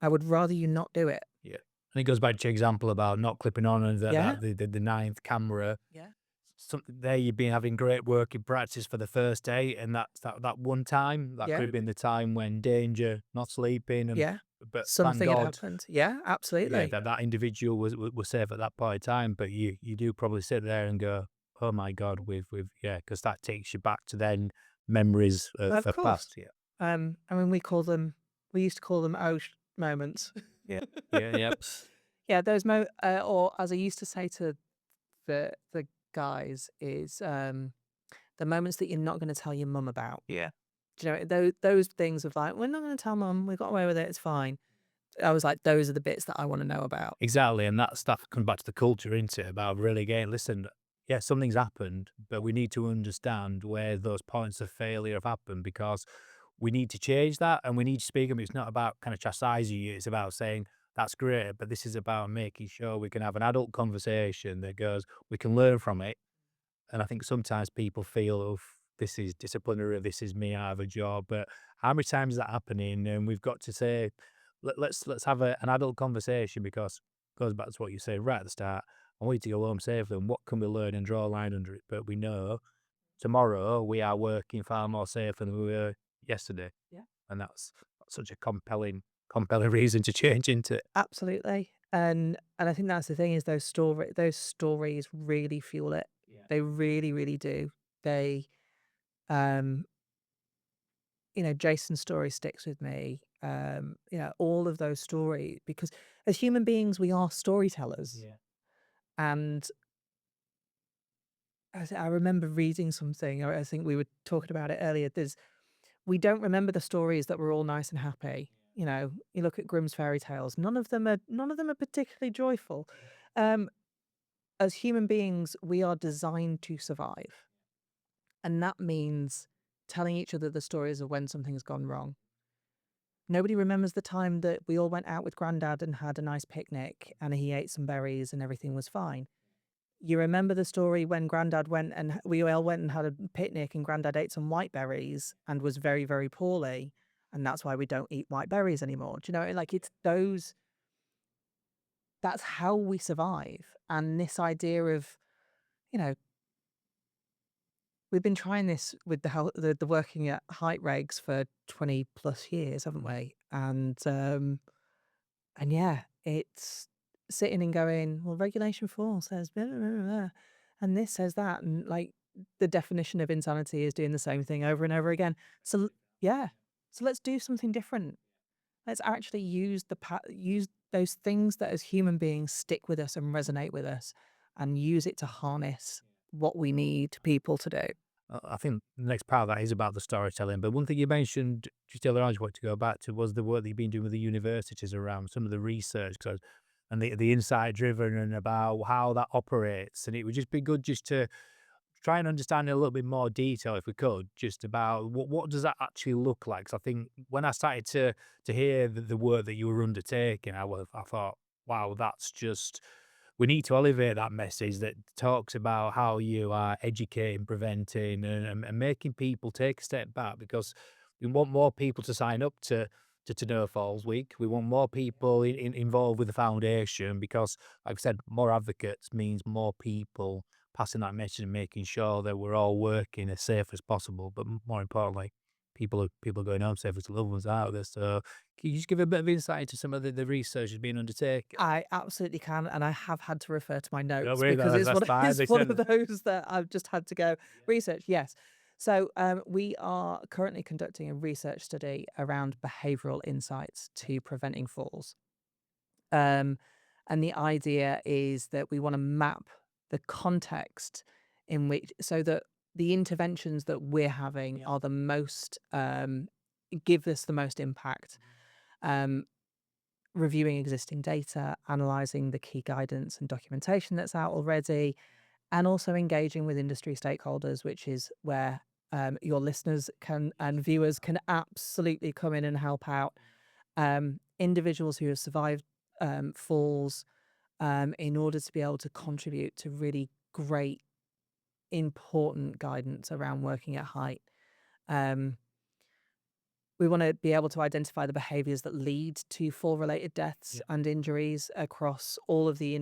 I would rather you not do it. yeah. And it goes back to your example about not clipping on and Yeah. the ninth camera. Yeah. Something there you've been having great working practice for the first day, and that one time that could Yeah. have been the time when danger, not sleeping, and Yeah. but thank Something had God, happened. Yeah, yeah, absolutely. that individual was safe at that point in time. But you do probably sit there and go, oh my God, with yeah, because that takes you back to then memories Of of course. past. Yeah, I mean, we used to call them moments. yeah, yeah, yep. Yeah, or as I used to say to the guys is, the moments that you're not gonna tell your mum about. Yeah. Do you know, those things of like, "We're not gonna tell mum, we got away with it, it's fine." I was like, "Those are the bits that I wanna know about." Exactly, and that stuff comes back to the culture, isn't it? About really again, listen, yeah, something's happened, but we need to understand where those points of failure have happened because we need to change that and we need to speak. It's not about kind of chastising you. It's about saying that's great, but this is about making sure we can have an adult conversation that goes, we can learn from it. And I think sometimes people feel, oh, this is disciplinary, this is me out of a job. But how many times is that happening? And we've got to say, let's have an adult conversation because it goes back to what you say right at the start. I want you to go home safely. And what can we learn and draw a line under it? But we know tomorrow we are working far more safe than we were yesterday, Yeah. and that's such a compelling reason to change into it. Absolutely. And I think that's the thing is those stories really fuel it. Yeah, They really, really do. They um Jason's story sticks with me. All of those stories, because as human beings we are storytellers. yeah, And I remember reading something, or I think we were talking about it earlier. We don't remember the stories that were all nice and happy. You look at Grimm's fairy tales, none of them are particularly joyful. Um, as human beings, we are designed to survive. And that means telling each other the stories of when something's gone wrong. Nobody remembers the time that we all went out with Grandad and had a nice picnic and he ate some berries and everything was fine. You remember the story when Grandad went and we all went and had a picnic and Grandad ate some white berries and was very, very poorly. And that's why we don't eat white berries anymore. Do you know? Like it's those, that's how we survive. And this idea of, you know, we've been trying this with the working at height regs for 20 plus years, haven't we? And yeah, it's sitting and going, well, Regulation 4 says blah, blah, blah, blah, and this says that, and like the definition of insanity is doing the same thing over and over again. So yeah, so let's do something different. Let's actually use those things that as human beings stick with us and resonate with us, and use it to harness what we need people to do. I think the next part of that is about the storytelling. But one thing you mentioned just earlier on, I just want to go back to was the work that you've been doing with the universities around some of the research 'cause the insight driven and about how that operates. And it would just be good just to try and understand in a little bit more detail, if we could, just about what does that actually look like? 'Cause I think when I started to hear the work that you were undertaking, I thought, wow, that's just we need to elevate that message that talks about how you are educating, preventing, and making people take a step back because we want more people to sign up to No Falls Week. We want more people involved with the foundation because, like I said, more advocates means more people passing that message and making sure that we're all working as safe as possible. But more importantly, people are going home safe as loved ones out there. So, can you just give a bit of insight into some of the research that's being undertaken? I absolutely can, and I have had to refer to my No, notes really, because it's that's one fine. it's They one said, of those that I've just had to go research. Yes. So we are currently conducting a research study around behavioural insights to preventing falls. Um, and the idea is that we want to map the context in which, so that the interventions that we're having are the most, give us the most impact. Um, Reviewing existing data, analysing the key guidance and documentation that's out already, and also engaging with industry stakeholders, which is where your listeners can and viewers can absolutely come in and help out. Individuals who have survived falls, in order to be able to contribute to really great, important guidance around working at height. Um, we want to be able to identify the behaviors that lead to fall related deaths yeah. and injuries across all of the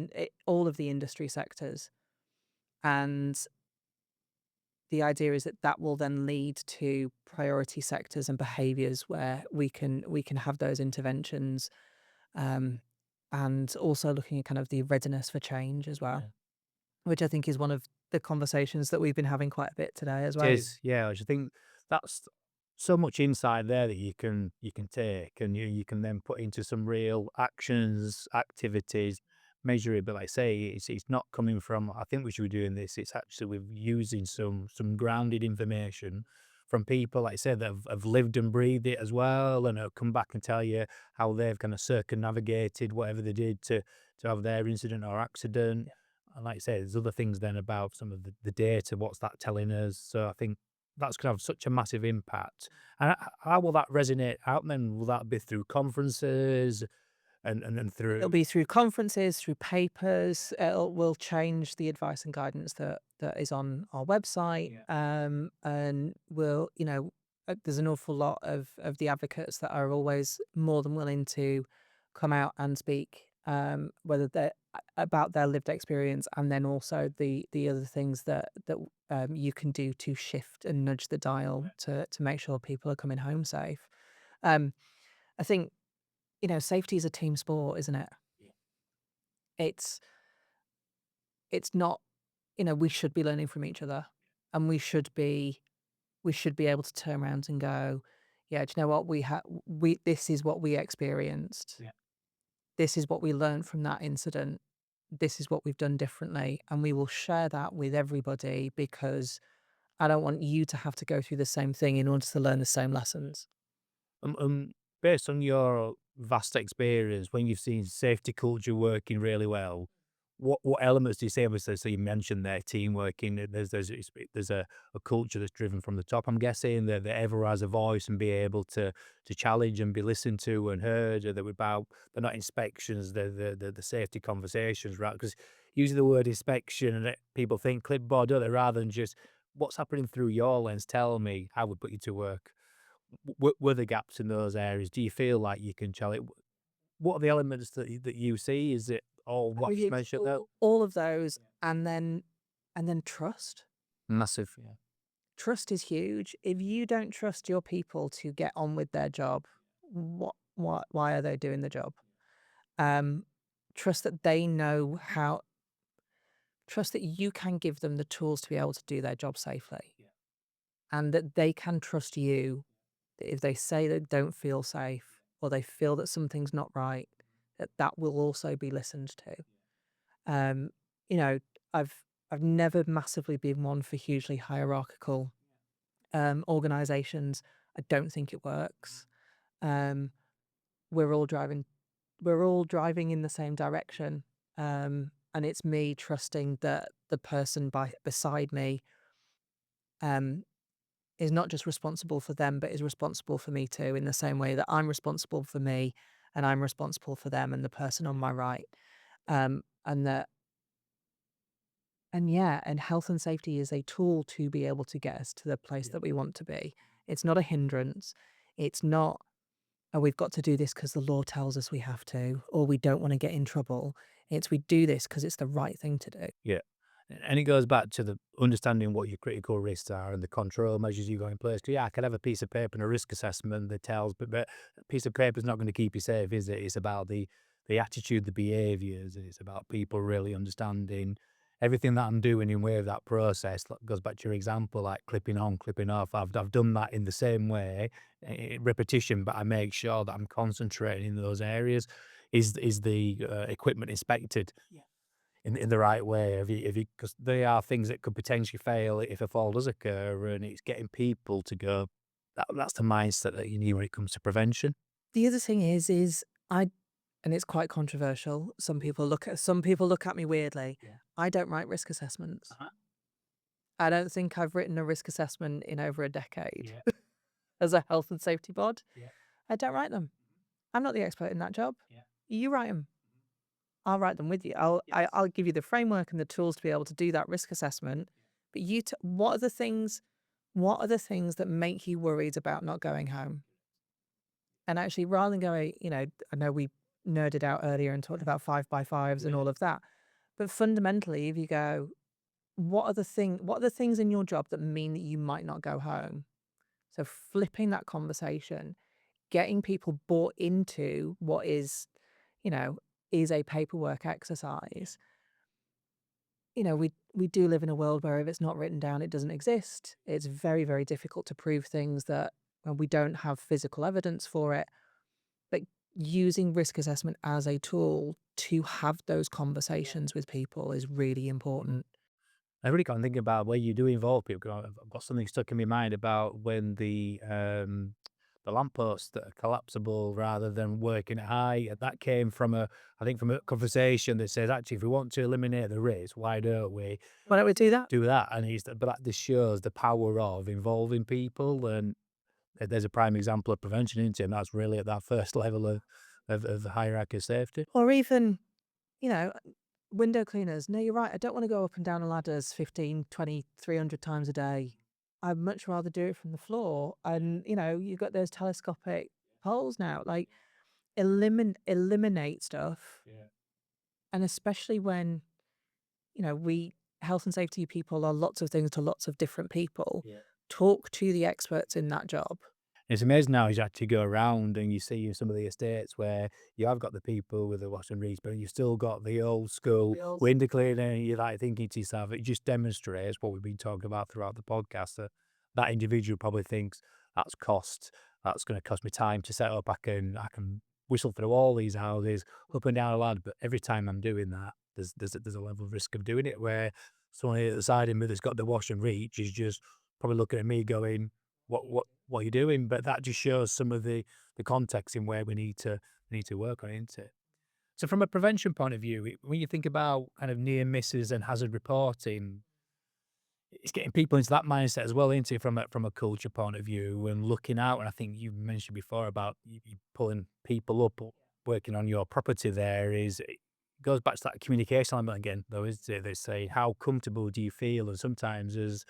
industry sectors. And the idea is that that will then lead to priority sectors and behaviors where we can have those interventions, um, and also looking at kind of the readiness for change as well, Yeah. which I think is one of the conversations that we've been having quite a bit today as It well. is, yeah. I just think that's so much insight there that you can take and you can then put into some real actions, activities, measure it. But like I say, it's not coming from. I think we should be doing this. It's actually with using some grounded information from people, like I said, that have lived and breathed it as well, and have come back and tell you how they've kind of circumnavigated whatever they did to have their incident or accident. And like I say, there's other things then about some of the data, what's that telling us? So I think that's going to have such a massive impact. And how will that resonate out then? Will that be through conferences and It'll through? be through conferences, through papers. Will change the advice and guidance that is on our website, Yeah. and will there's an awful lot of the advocates that are always more than willing to come out and speak, whether they're about their lived experience, and then also the other things that you can do to shift and nudge the dial to make sure people are coming home safe. Um, I think safety is a team sport, isn't it? Yeah. It's it's not, we should be learning from each other, and we should be able to turn around and go, "Yeah, do you know what? We this is what we experienced. Yeah. This is what we learned from that incident. This is what we've done differently, and we will share that with everybody because I don't want you to have to go through the same thing in order to learn the same lessons." Based on your vast experience, when you've seen safety culture working really well, what elements do you say? Obviously, so you mentioned there teamwork. There's a culture that's driven from the top. I'm guessing that everyone has a voice and be able to challenge and be listened to and heard. Or that about they're not inspections, the safety conversations, right? Because using the word inspection and people think clipboard, don't they? Rather than just what's happening through your lens. Tell me how we put you to work. Were the gaps in those areas? Do you feel like you can challenge? What are the elements that you see? Is it all I what think you it's mentioned there? all of those, and then trust. Massive, yeah. Trust is huge. If you don't trust your people to get on with their job, why are they doing the job? Um, trust that they know how. Trust that you can give them the tools to be able to do their job safely, Yeah. and that they can trust you that if they say they don't feel safe or they feel that something's not right, that that will also be listened to. Um, you know, I've never massively been one for hugely hierarchical organizations. I don't think it works. Um, we're all driving we're all driving in the same direction. And it's me trusting that the person beside me um, is not just responsible for them, but is responsible for me too, in the same way that I'm responsible for me and I'm responsible for them and the person on my right. And that, and yeah, and health and safety is a tool to be able to get us to the place Yeah. that we want to be. It's not a hindrance. It's not, oh, we've got to do this because the law tells us we have to, or we don't want to get in trouble. It's we do this because it's the right thing to do. Yeah. And it goes back to the understanding what your critical risks are and the control measures you got in place. 'Cause, yeah, I could have a piece of paper and a risk assessment that tells, but a piece of paper is not going to keep you safe, is it? It's about the attitude, the behaviours. It's about people really understanding everything that I'm doing in way of that process. That goes back to your example, like clipping on, clipping off. I've done that in the same way, repetition, but I make sure that I'm concentrating in those areas. Is the equipment inspected? In the right way? Have you? Because they are things that could potentially fail if a fall does occur, and it's getting people to go, that's the mindset that you need when it comes to prevention. The other thing is I, and it's quite controversial. Some people look at me weirdly. Yeah. I don't write risk assessments. Uh-huh. I don't think I've written a risk assessment in over a decade Yeah. as a health and safety bod. Yeah. I don't write them. I'm not the expert in that job. Yeah. You write them. I'll write them with you. Yes. I'll give you the framework and the tools to be able to do that risk assessment. But what are the things? What are the things that make you worried about not going home? And actually, rather than going, I know we nerded out earlier and talked about 5 by 5s and Yeah. all of that. But fundamentally, if you go, what are the things in your job that mean that you might not go home? So flipping that conversation, getting people bought into what you know, is a paperwork exercise. We do live in a world where if it's not written down, it doesn't exist. It's very, very difficult to prove things that we don't have physical evidence for it. But using risk assessment as a tool to have those conversations with people is really important. I really can't think about where you do involve people. 'Cause I've got something stuck in my mind about when the lampposts that are collapsible rather than working at high. That came from I think from a conversation that says, actually, if we want to eliminate the risk, why don't we Why don't we do that? do that? And but that just shows the power of involving people, and there's a prime example of prevention, isn't it? And that's really at that first level of the hierarchy of safety. Or even, you know, window cleaners. No, you're right. I don't want to go up and down ladders 15, 20, 300 times a day. I'd much rather do it from the floor. And, you've got those telescopic poles now. Like, eliminate stuff. Yeah. And especially when, we health and safety people are lots of things to lots of different people. Yeah. Talk to the experts in that job. It's amazing now as you actually go around and you see in some of the estates where you have got the people with the wash and reach, but you've still got the old school window cleaner, and you're like thinking to yourself, it just demonstrates what we've been talking about throughout the podcast, that that individual probably thinks that's cost, that's going to cost me time to set up. I can whistle through all these houses up and down a ladder, but every time I'm doing that, there's a level of risk of doing it where someone at the side of me that's got the wash and reach is just probably looking at me going, what are you doing? But that just shows some of the context in where we need to work on it, isn't it? So from a prevention point of view, when you think about kind of near misses and hazard reporting, it's getting people into that mindset as well, isn't it? From a culture point of view and looking out. And I think you mentioned before about you pulling people up, working on your property. There is it goes back to that communication element again, though, isn't it? They say, how comfortable do you feel? And sometimes as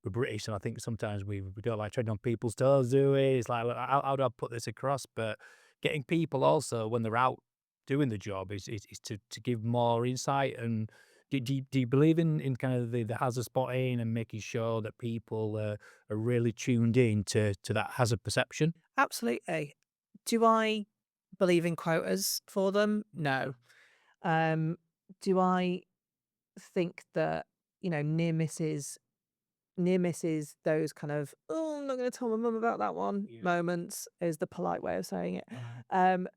we're British, and I think sometimes we don't like treading on people's toes, do we? It's like, "Look, how do I put this across?" But getting people also when they're out doing the job is to give more insight. And do you believe in kind of the hazard spotting and making sure that people are really tuned in to that hazard perception? Absolutely. Do I believe in quotas for them? No. Um, do I think that, near misses, those kind of, "Oh, I'm not gonna tell my mum about that one," moments is the polite way of saying it. Um,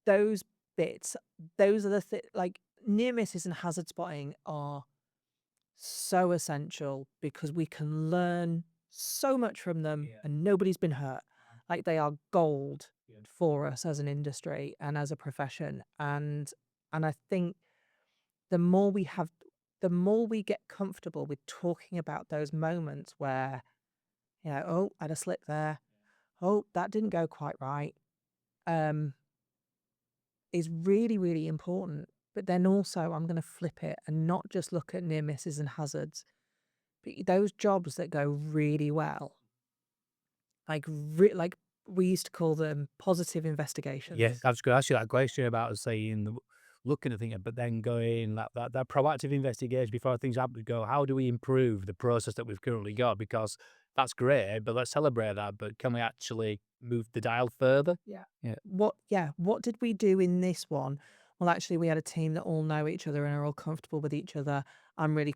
those bits, those are like, near misses and hazard spotting are so essential because we can learn so much from them and nobody's been hurt. Like, they are gold for us as an industry and as a profession, and I think the more we have the more we get comfortable with talking about those moments where, "Oh, I had a slip there. Oh, that didn't go quite right," um, is really, really important. But then also, I'm gonna flip it and not just look at near misses and hazards, but those jobs that go really well, like we used to call them positive Yeah, investigations. I was gonna ask you that question about saying, looking at things, but then going that proactive investigation before things happen. Go, how do we improve the process that we've currently got? Because that's great, but let's celebrate that. But can we actually move the dial further? Yeah. Yeah. What did we do in this one? Well, actually, we had a team that all know each other and are all comfortable with each other. I'm really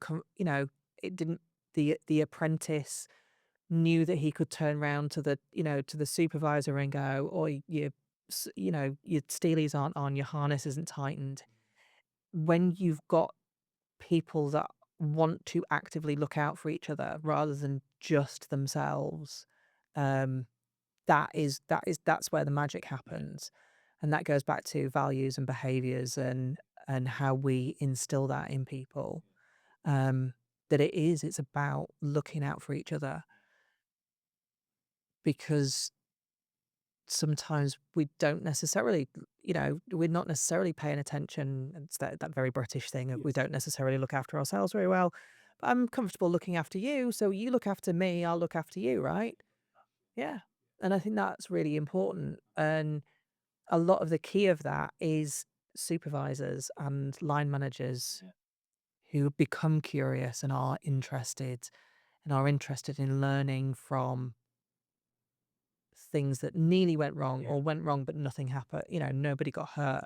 it didn't the apprentice knew that he could turn round to the supervisor and go, "Oh, your steelies aren't on, your harness isn't tightened." When you've got people that want to actively look out for each other rather than just themselves, um, that's where the magic happens, and that goes back to values and behaviors and how we instill that in people. Um, that it's about looking out for each other because sometimes we don't necessarily, we're not necessarily paying attention. It's that very British thing of we don't necessarily look after ourselves very well. But I'm comfortable looking after you, so you look after me, I'll look after you, right? Yeah. And I think that's really important. And a lot of the key of that is supervisors and line managers who become curious and are interested in learning from things that nearly went wrong or went wrong, but nothing happened. Nobody got hurt.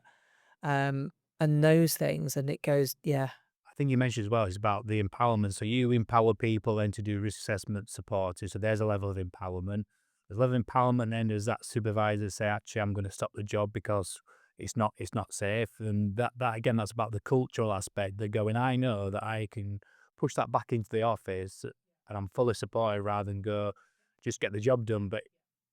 Um, and those things, and it goes, yeah, I think you mentioned as well, it's about the empowerment. So you empower people then to do risk assessment support. So there's a level of empowerment. There's a level of empowerment, then there's that supervisor say, actually, I'm going to stop the job because it's not safe. And that again, that's about the cultural aspect. They're going, I know that I can push that back into the office and I'm fully supported rather than go just get the job done. But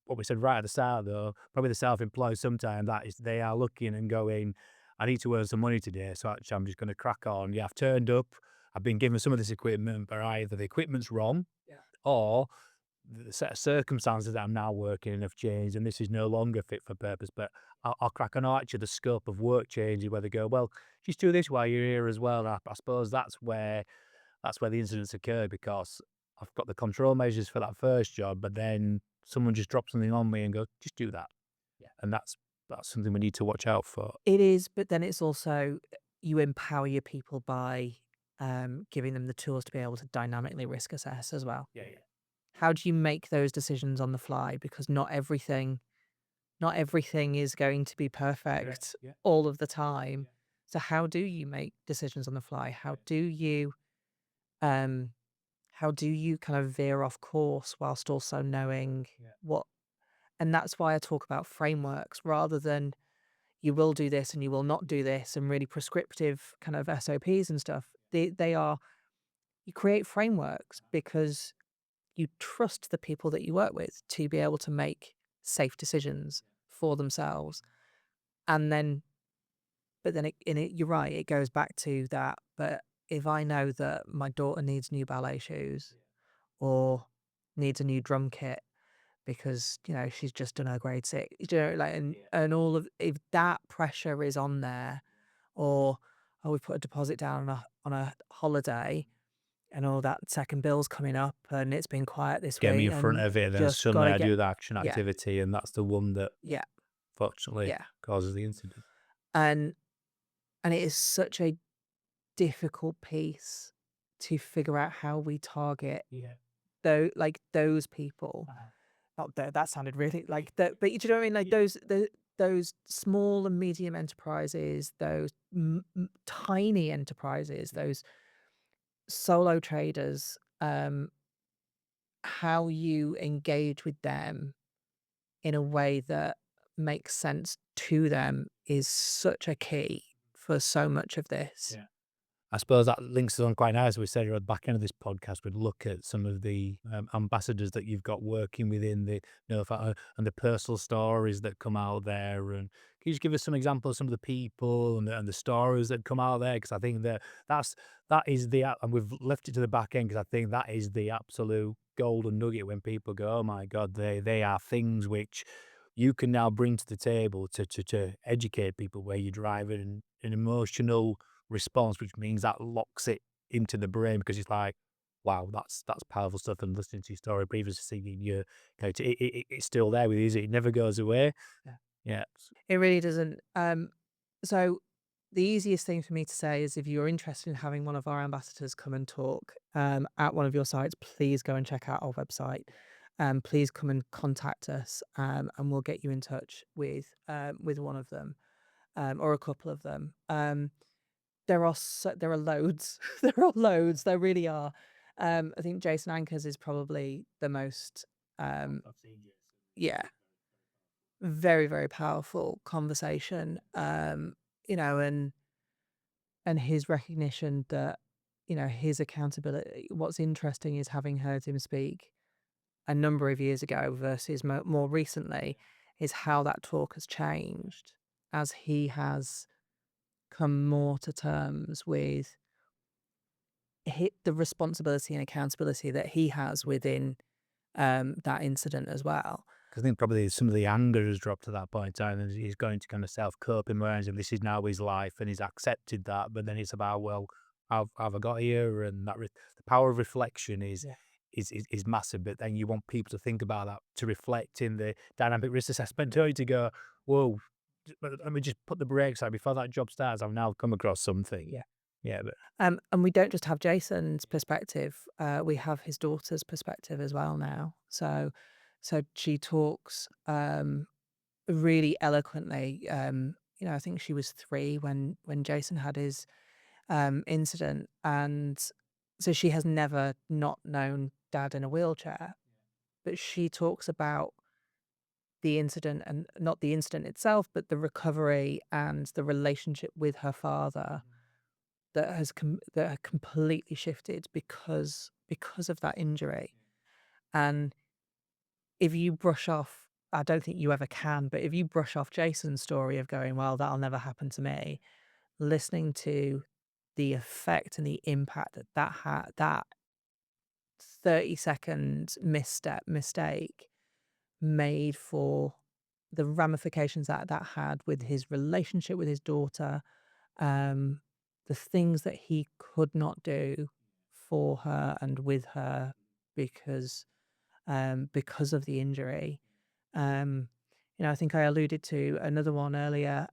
what we said right at the start though, probably the self-employed sometimes that is they are looking and going, I need to earn some money today, so actually I'm just going to crack on. Yeah, I've turned up. I've been given some of this equipment, but either the equipment's wrong or the set of circumstances that I'm now working in have changed and this is no longer fit for purpose. But I'll crack on. Or actually, the scope of work changes where they go, well, just do this while you're here as well. And I suppose that's where the incidents occur because I've got the control measures for that first job, but then someone just drops something on me and goes, just do that. And that's something we need to watch out for. it is. But then it's also, you empower your people by giving them the tools to be able to dynamically risk assess as well. Yeah. How do you make those decisions on the fly? Because not everything is going to be perfect Yeah. all of the time. So how do you make decisions on the fly? Um how do you kind of veer off course whilst also knowing what and that's why I talk about frameworks rather than you will do this and you will not do this and really prescriptive kind of SOPs and stuff. They are you create frameworks because you trust the people that you work with to be able to make safe decisions for themselves. And then but then you're right, it goes back to that. But if I know that my daughter needs new ballet shoes or needs a new drum kit because, she's just done her grade 6, like, and all of if that pressure is on there or, "Oh, we put a deposit down on a holiday and all that second bill's coming up and it's been quiet this Get me week in front and of it, and then just suddenly gotta I get." do the action Yeah, activity, and that's the one that yeah, fortunately yeah. causes the incident. And it is such a difficult piece to figure out how we target those people. Not that sounded really like that, but do you know what I mean? Like those small and medium enterprises, those tiny enterprises, those solo traders, how you engage with them in a way that makes sense to them is such a key for so much of this. Yeah. I suppose that links us on quite nice. We said at the back end of this podcast, we'd look at some of the ambassadors that you've got working within the, and the personal stories that come out there. And can you just give us some examples of some of the people and the stories that come out there? Because I think that is and we've left it to the back end because I think that is the absolute golden nugget when people go, oh my God, they are things which you can now bring to the table to educate people where you're driving an emotional response, which means that locks it into the brain because it's like, wow, that's powerful stuff. And listening to your story previously, singing it's still there with you. It never goes away. Yeah. Yeah. It really doesn't. So the easiest thing for me to say is if you're interested in having one of our ambassadors come and talk at one of your sites, please go and check out our website. Please come and contact us, and we'll get you in touch with one of them or a couple of them. There are loads. There are loads. There really are. I think Jason Anchors is probably the most. Um, I've seen Jason. yeah, very, very powerful conversation, and his recognition that, his accountability. What's interesting is having heard him speak a number of years ago versus more recently is how that talk has changed as he has come more to terms with the responsibility and accountability that he has within, that incident as well. 'Cause I think probably some of the anger has dropped at that point in time, and he's going to kind of self-coping ways, and this is now his life, and he's accepted that. But then it's about, well, have I got here? And the power of reflection is Yeah. is massive. But then you want people to think about that, to reflect in the dynamic risk assessment, don't you? To go, whoa, let me just put the brakes on before that job starts. I've now come across something. Yeah. Yeah, but And we don't just have Jason's perspective, we have his daughter's perspective as well now. So she talks, really eloquently. I think she was 3 when Jason had his, incident, and so she has never not known dad in a wheelchair, but she talks about the incident and not the incident itself, but the recovery and the relationship with her father that had completely shifted because of that injury. And if you brush off I don't think you ever can, but if you brush off Jason's story of going, "Well, that'll never happen to me," listening to the effect and the impact that had, that 30-second mistake made for the ramifications that had with his relationship with his daughter, um, the things that he could not do for her and with her because because of the injury. Um, I think I alluded to another one earlier,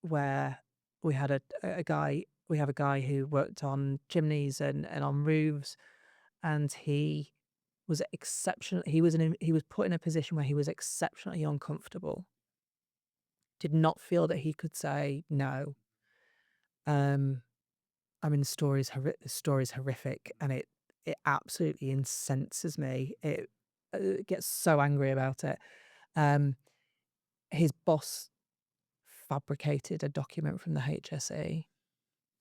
where we had a guy we have a guy who worked on chimneys and on roofs, and he was put in a position where he was exceptionally uncomfortable, did not feel that he could say no. Um, I mean, the story's horrific, and it absolutely incenses me. It gets so angry about it. Um, his boss fabricated a document from the HSE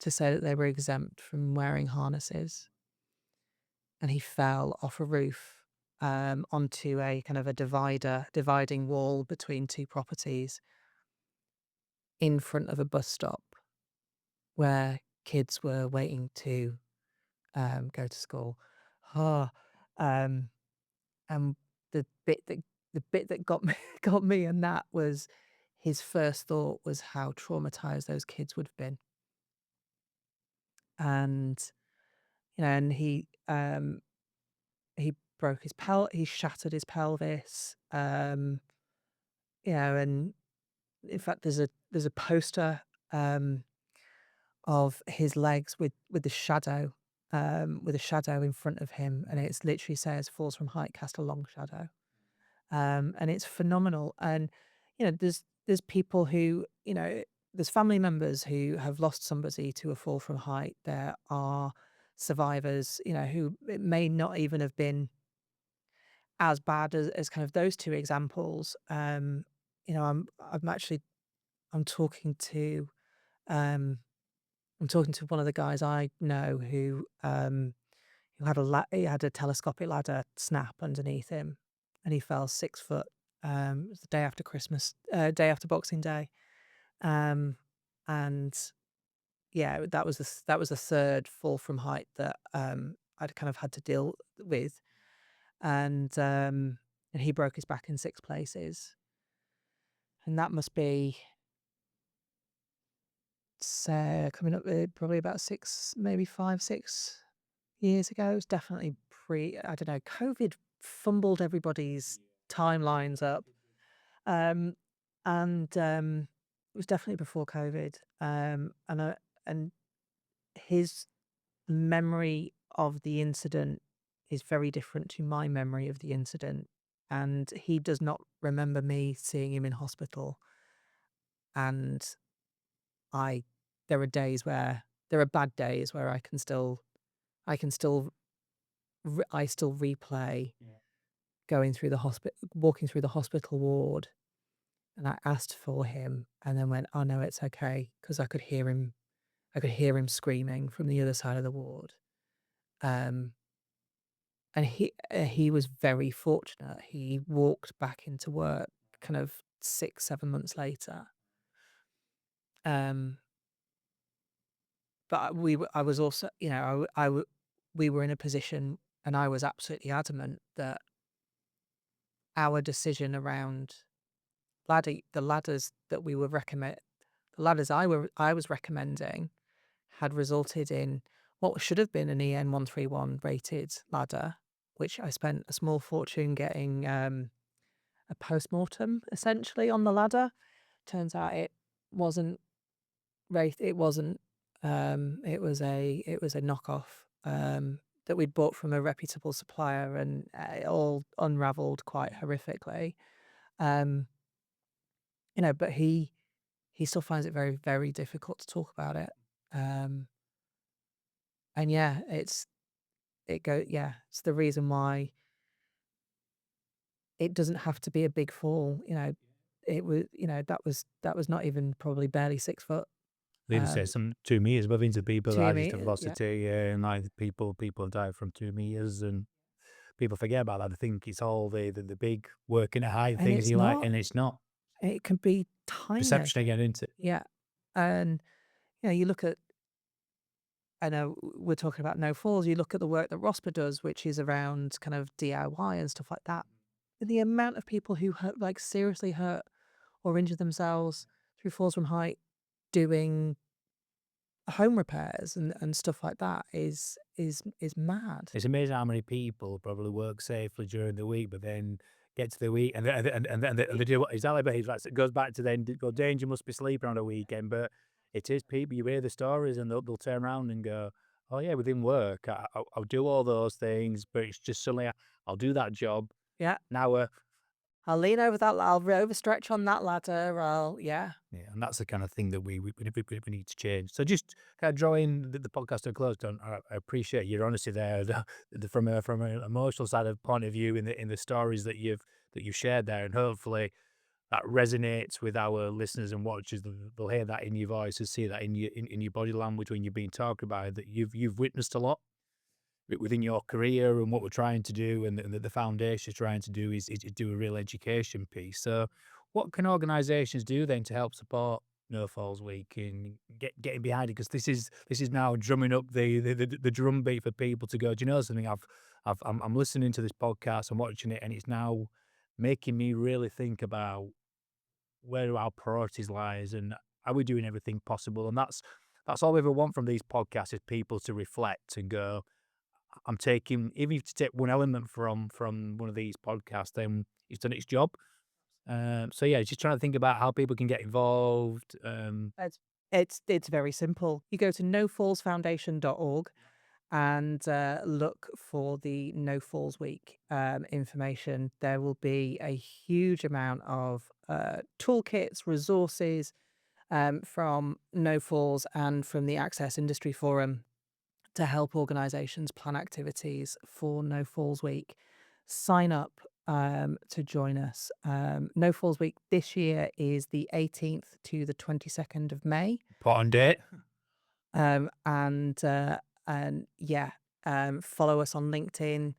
to say that they were exempt from wearing harnesses, and he fell off a roof, onto a kind of a dividing wall between 2 properties in front of a bus stop where kids were waiting to, go to school. Ah, um, and the bit that got me got me in that was his first thought was how traumatized those kids would have been. And, and he he shattered his pelvis, and in fact, there's a poster, of his legs with the shadow, with a shadow in front of him, and it's literally says, "Falls from height, cast a long shadow." And it's phenomenal. And there's people who there's family members who have lost somebody to a fall from height. There are survivors, who it may not even have been as bad as kind of those two examples. I'm actually I'm talking to um I'm talking to one of the guys I know who had he had a telescopic ladder snap underneath him, and he fell 6 foot. It was the day after Christmas, day after Boxing Day, um, and yeah, that was the third fall from height that I'd kind of had to deal with, and he broke his back in 6 places, and that must be coming up probably about 6, maybe 5, 6 years ago. It was definitely I don't know, COVID fumbled everybody's timelines up. Um, and it was definitely before COVID. And his memory of the incident is very different to my memory of the incident. And he does not remember me seeing him in hospital. And I there are bad days where I can still I still replay going through the hospital, walking through the hospital ward, and I asked for him and then went, "Oh, no, it's okay," because I could hear him screaming from the other side of the ward. Um, and he was very fortunate. He walked back into work kind of 6, 7 months later. Um, but I was also, we were in a position, and I was absolutely adamant that our decision around the ladders that we were recommend the ladders I was recommending had resulted in what should have been an EN131 rated ladder, which I spent a small fortune getting a postmortem essentially on the ladder. Turns out wasn't it wasn't. It was a knockoff that we'd bought from a reputable supplier, and it all unraveled quite horrifically. Um, but he still finds it very, very difficult to talk about it. Um, and yeah, it's the reason why it doesn't have to be a big fall. It was, that was not even probably barely 6 foot. They even say Um, some 2 meters, but into people that just TME, have yeah, velocity, and like people have died from 2 meters, and people forget about that. They think it's all the big working at height and things it's you like, not. and it's not. It can be tiny. Perception again, isn't it? Yeah, and you look at. I know we're talking about No Falls. You look at the work that ROSPA does, which is around kind of DIY and stuff like that. The amount of people who like seriously hurt or injure themselves through falls from height doing home repairs and stuff like that is mad. It's amazing how many people probably work safely during the week, but then get to the week and they do what exactly, but it goes back to then go, danger must be sleeping on a weekend, but it is people, you hear the stories and they'll turn around and go, "Oh, yeah, within work, I'll do all those things, but it's just suddenly I'll do that job, Yeah, now I'll lean over that. I'll overstretch on that ladder. Yeah, Yeah, and that's the kind of thing that we need to change. So just kind of drawing the podcast to a close, Don. I appreciate your honesty there, from an emotional side of point of view in the stories that you've shared there, and hopefully that resonates with our listeners and watchers. They'll hear that in your voice and see that in your body language when you've been talking about it, that you've witnessed a lot within your career, and what we're trying to do, and that the foundation is trying to do is do a real education piece. So, what can organisations do then to help support No Falls Week and getting behind it? Because this is now drumming up the drum beat for people to go. Do you know something? I'm listening to this podcast, I'm watching it, and it's now making me really think about where do our priorities lies, and are we doing everything possible? And that's all we ever want from these podcasts, is people to reflect and go, I'm taking, even if you take one element from one of these podcasts, then it's done its job. So yeah, just trying to think about how people can get involved. it's very simple. You go to nofallsfoundation.org and look for the No Falls Week information. There will be a huge amount of toolkits, resources from No Falls and from the Access Industry Forum to help organisations plan activities for No Falls Week. Sign up to join us. No Falls Week this year is the 18th to the 22nd of May. Important date. And yeah, follow us on LinkedIn.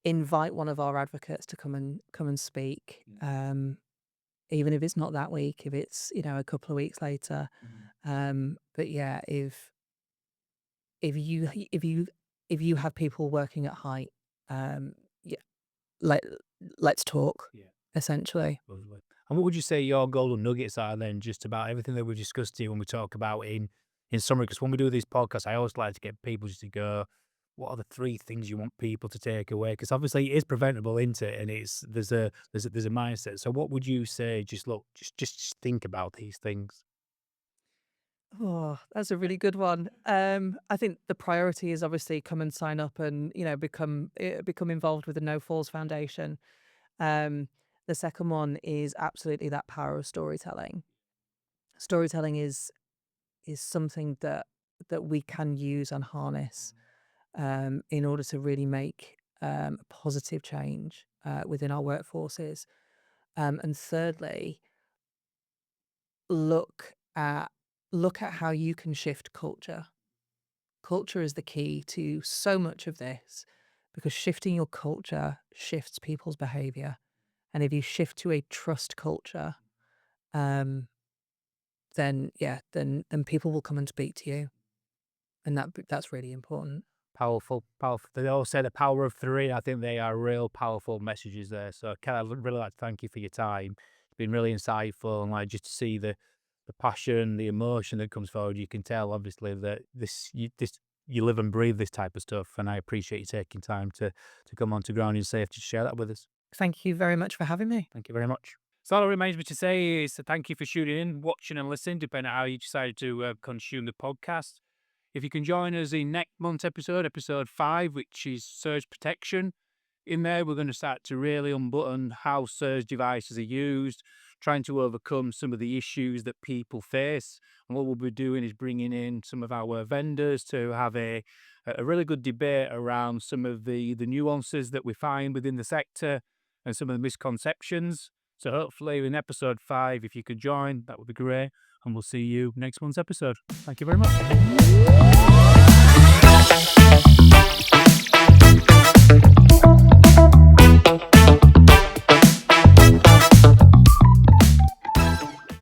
Invite one of our advocates to come and speak. Even if it's not that week, if it's a couple of weeks later. But yeah, if you have people working at height, yeah, let's talk. Yeah. Essentially. Lovely. And what would you say your golden nuggets are then, just about everything that we've discussed here when we talk about in summary? Because when we do these podcasts, I always like to get people just to go, what are the 3 things you want people to take away? Because obviously it is preventable, isn't it? And there's a mindset. So what would you say? Just look, just think about these things. Oh, that's a really good one. I think the priority is obviously come and sign up and become involved with the No Falls Foundation. The second one is absolutely that power of storytelling. Storytelling is something that we can use and harness in order to really make a positive change within our workforces. And thirdly, look at how you can shift culture. Culture is the key to so much of this, because shifting your culture shifts people's behavior. And if you shift to a trust culture, then people will come and speak to you, and that's really important. Powerful, powerful. They all say the power of 3. I think they are real powerful messages there. So, Ken, I'd really like to thank you for your time. It's been really insightful, and like just to see the passion, the emotion that comes forward. You can tell, obviously, that you live and breathe this type of stuff, and I appreciate you taking time to come on to Grounding Safety to share that with us. Thank you very much for having me. Thank you very much. So all that remains me to say is thank you for tuning in, watching and listening, depending on how you decide to consume the podcast. If you can join us in next month's episode 5, which is surge protection. In there, we're going to start to really unbutton how surge devices are used, trying to overcome some of the issues that people face. And what we'll be doing is bringing in some of our vendors to have a really good debate around some of the nuances that we find within the sector and some of the misconceptions. So hopefully in episode 5, if you could join, that would be great. And we'll see you next month's episode. Thank you very much.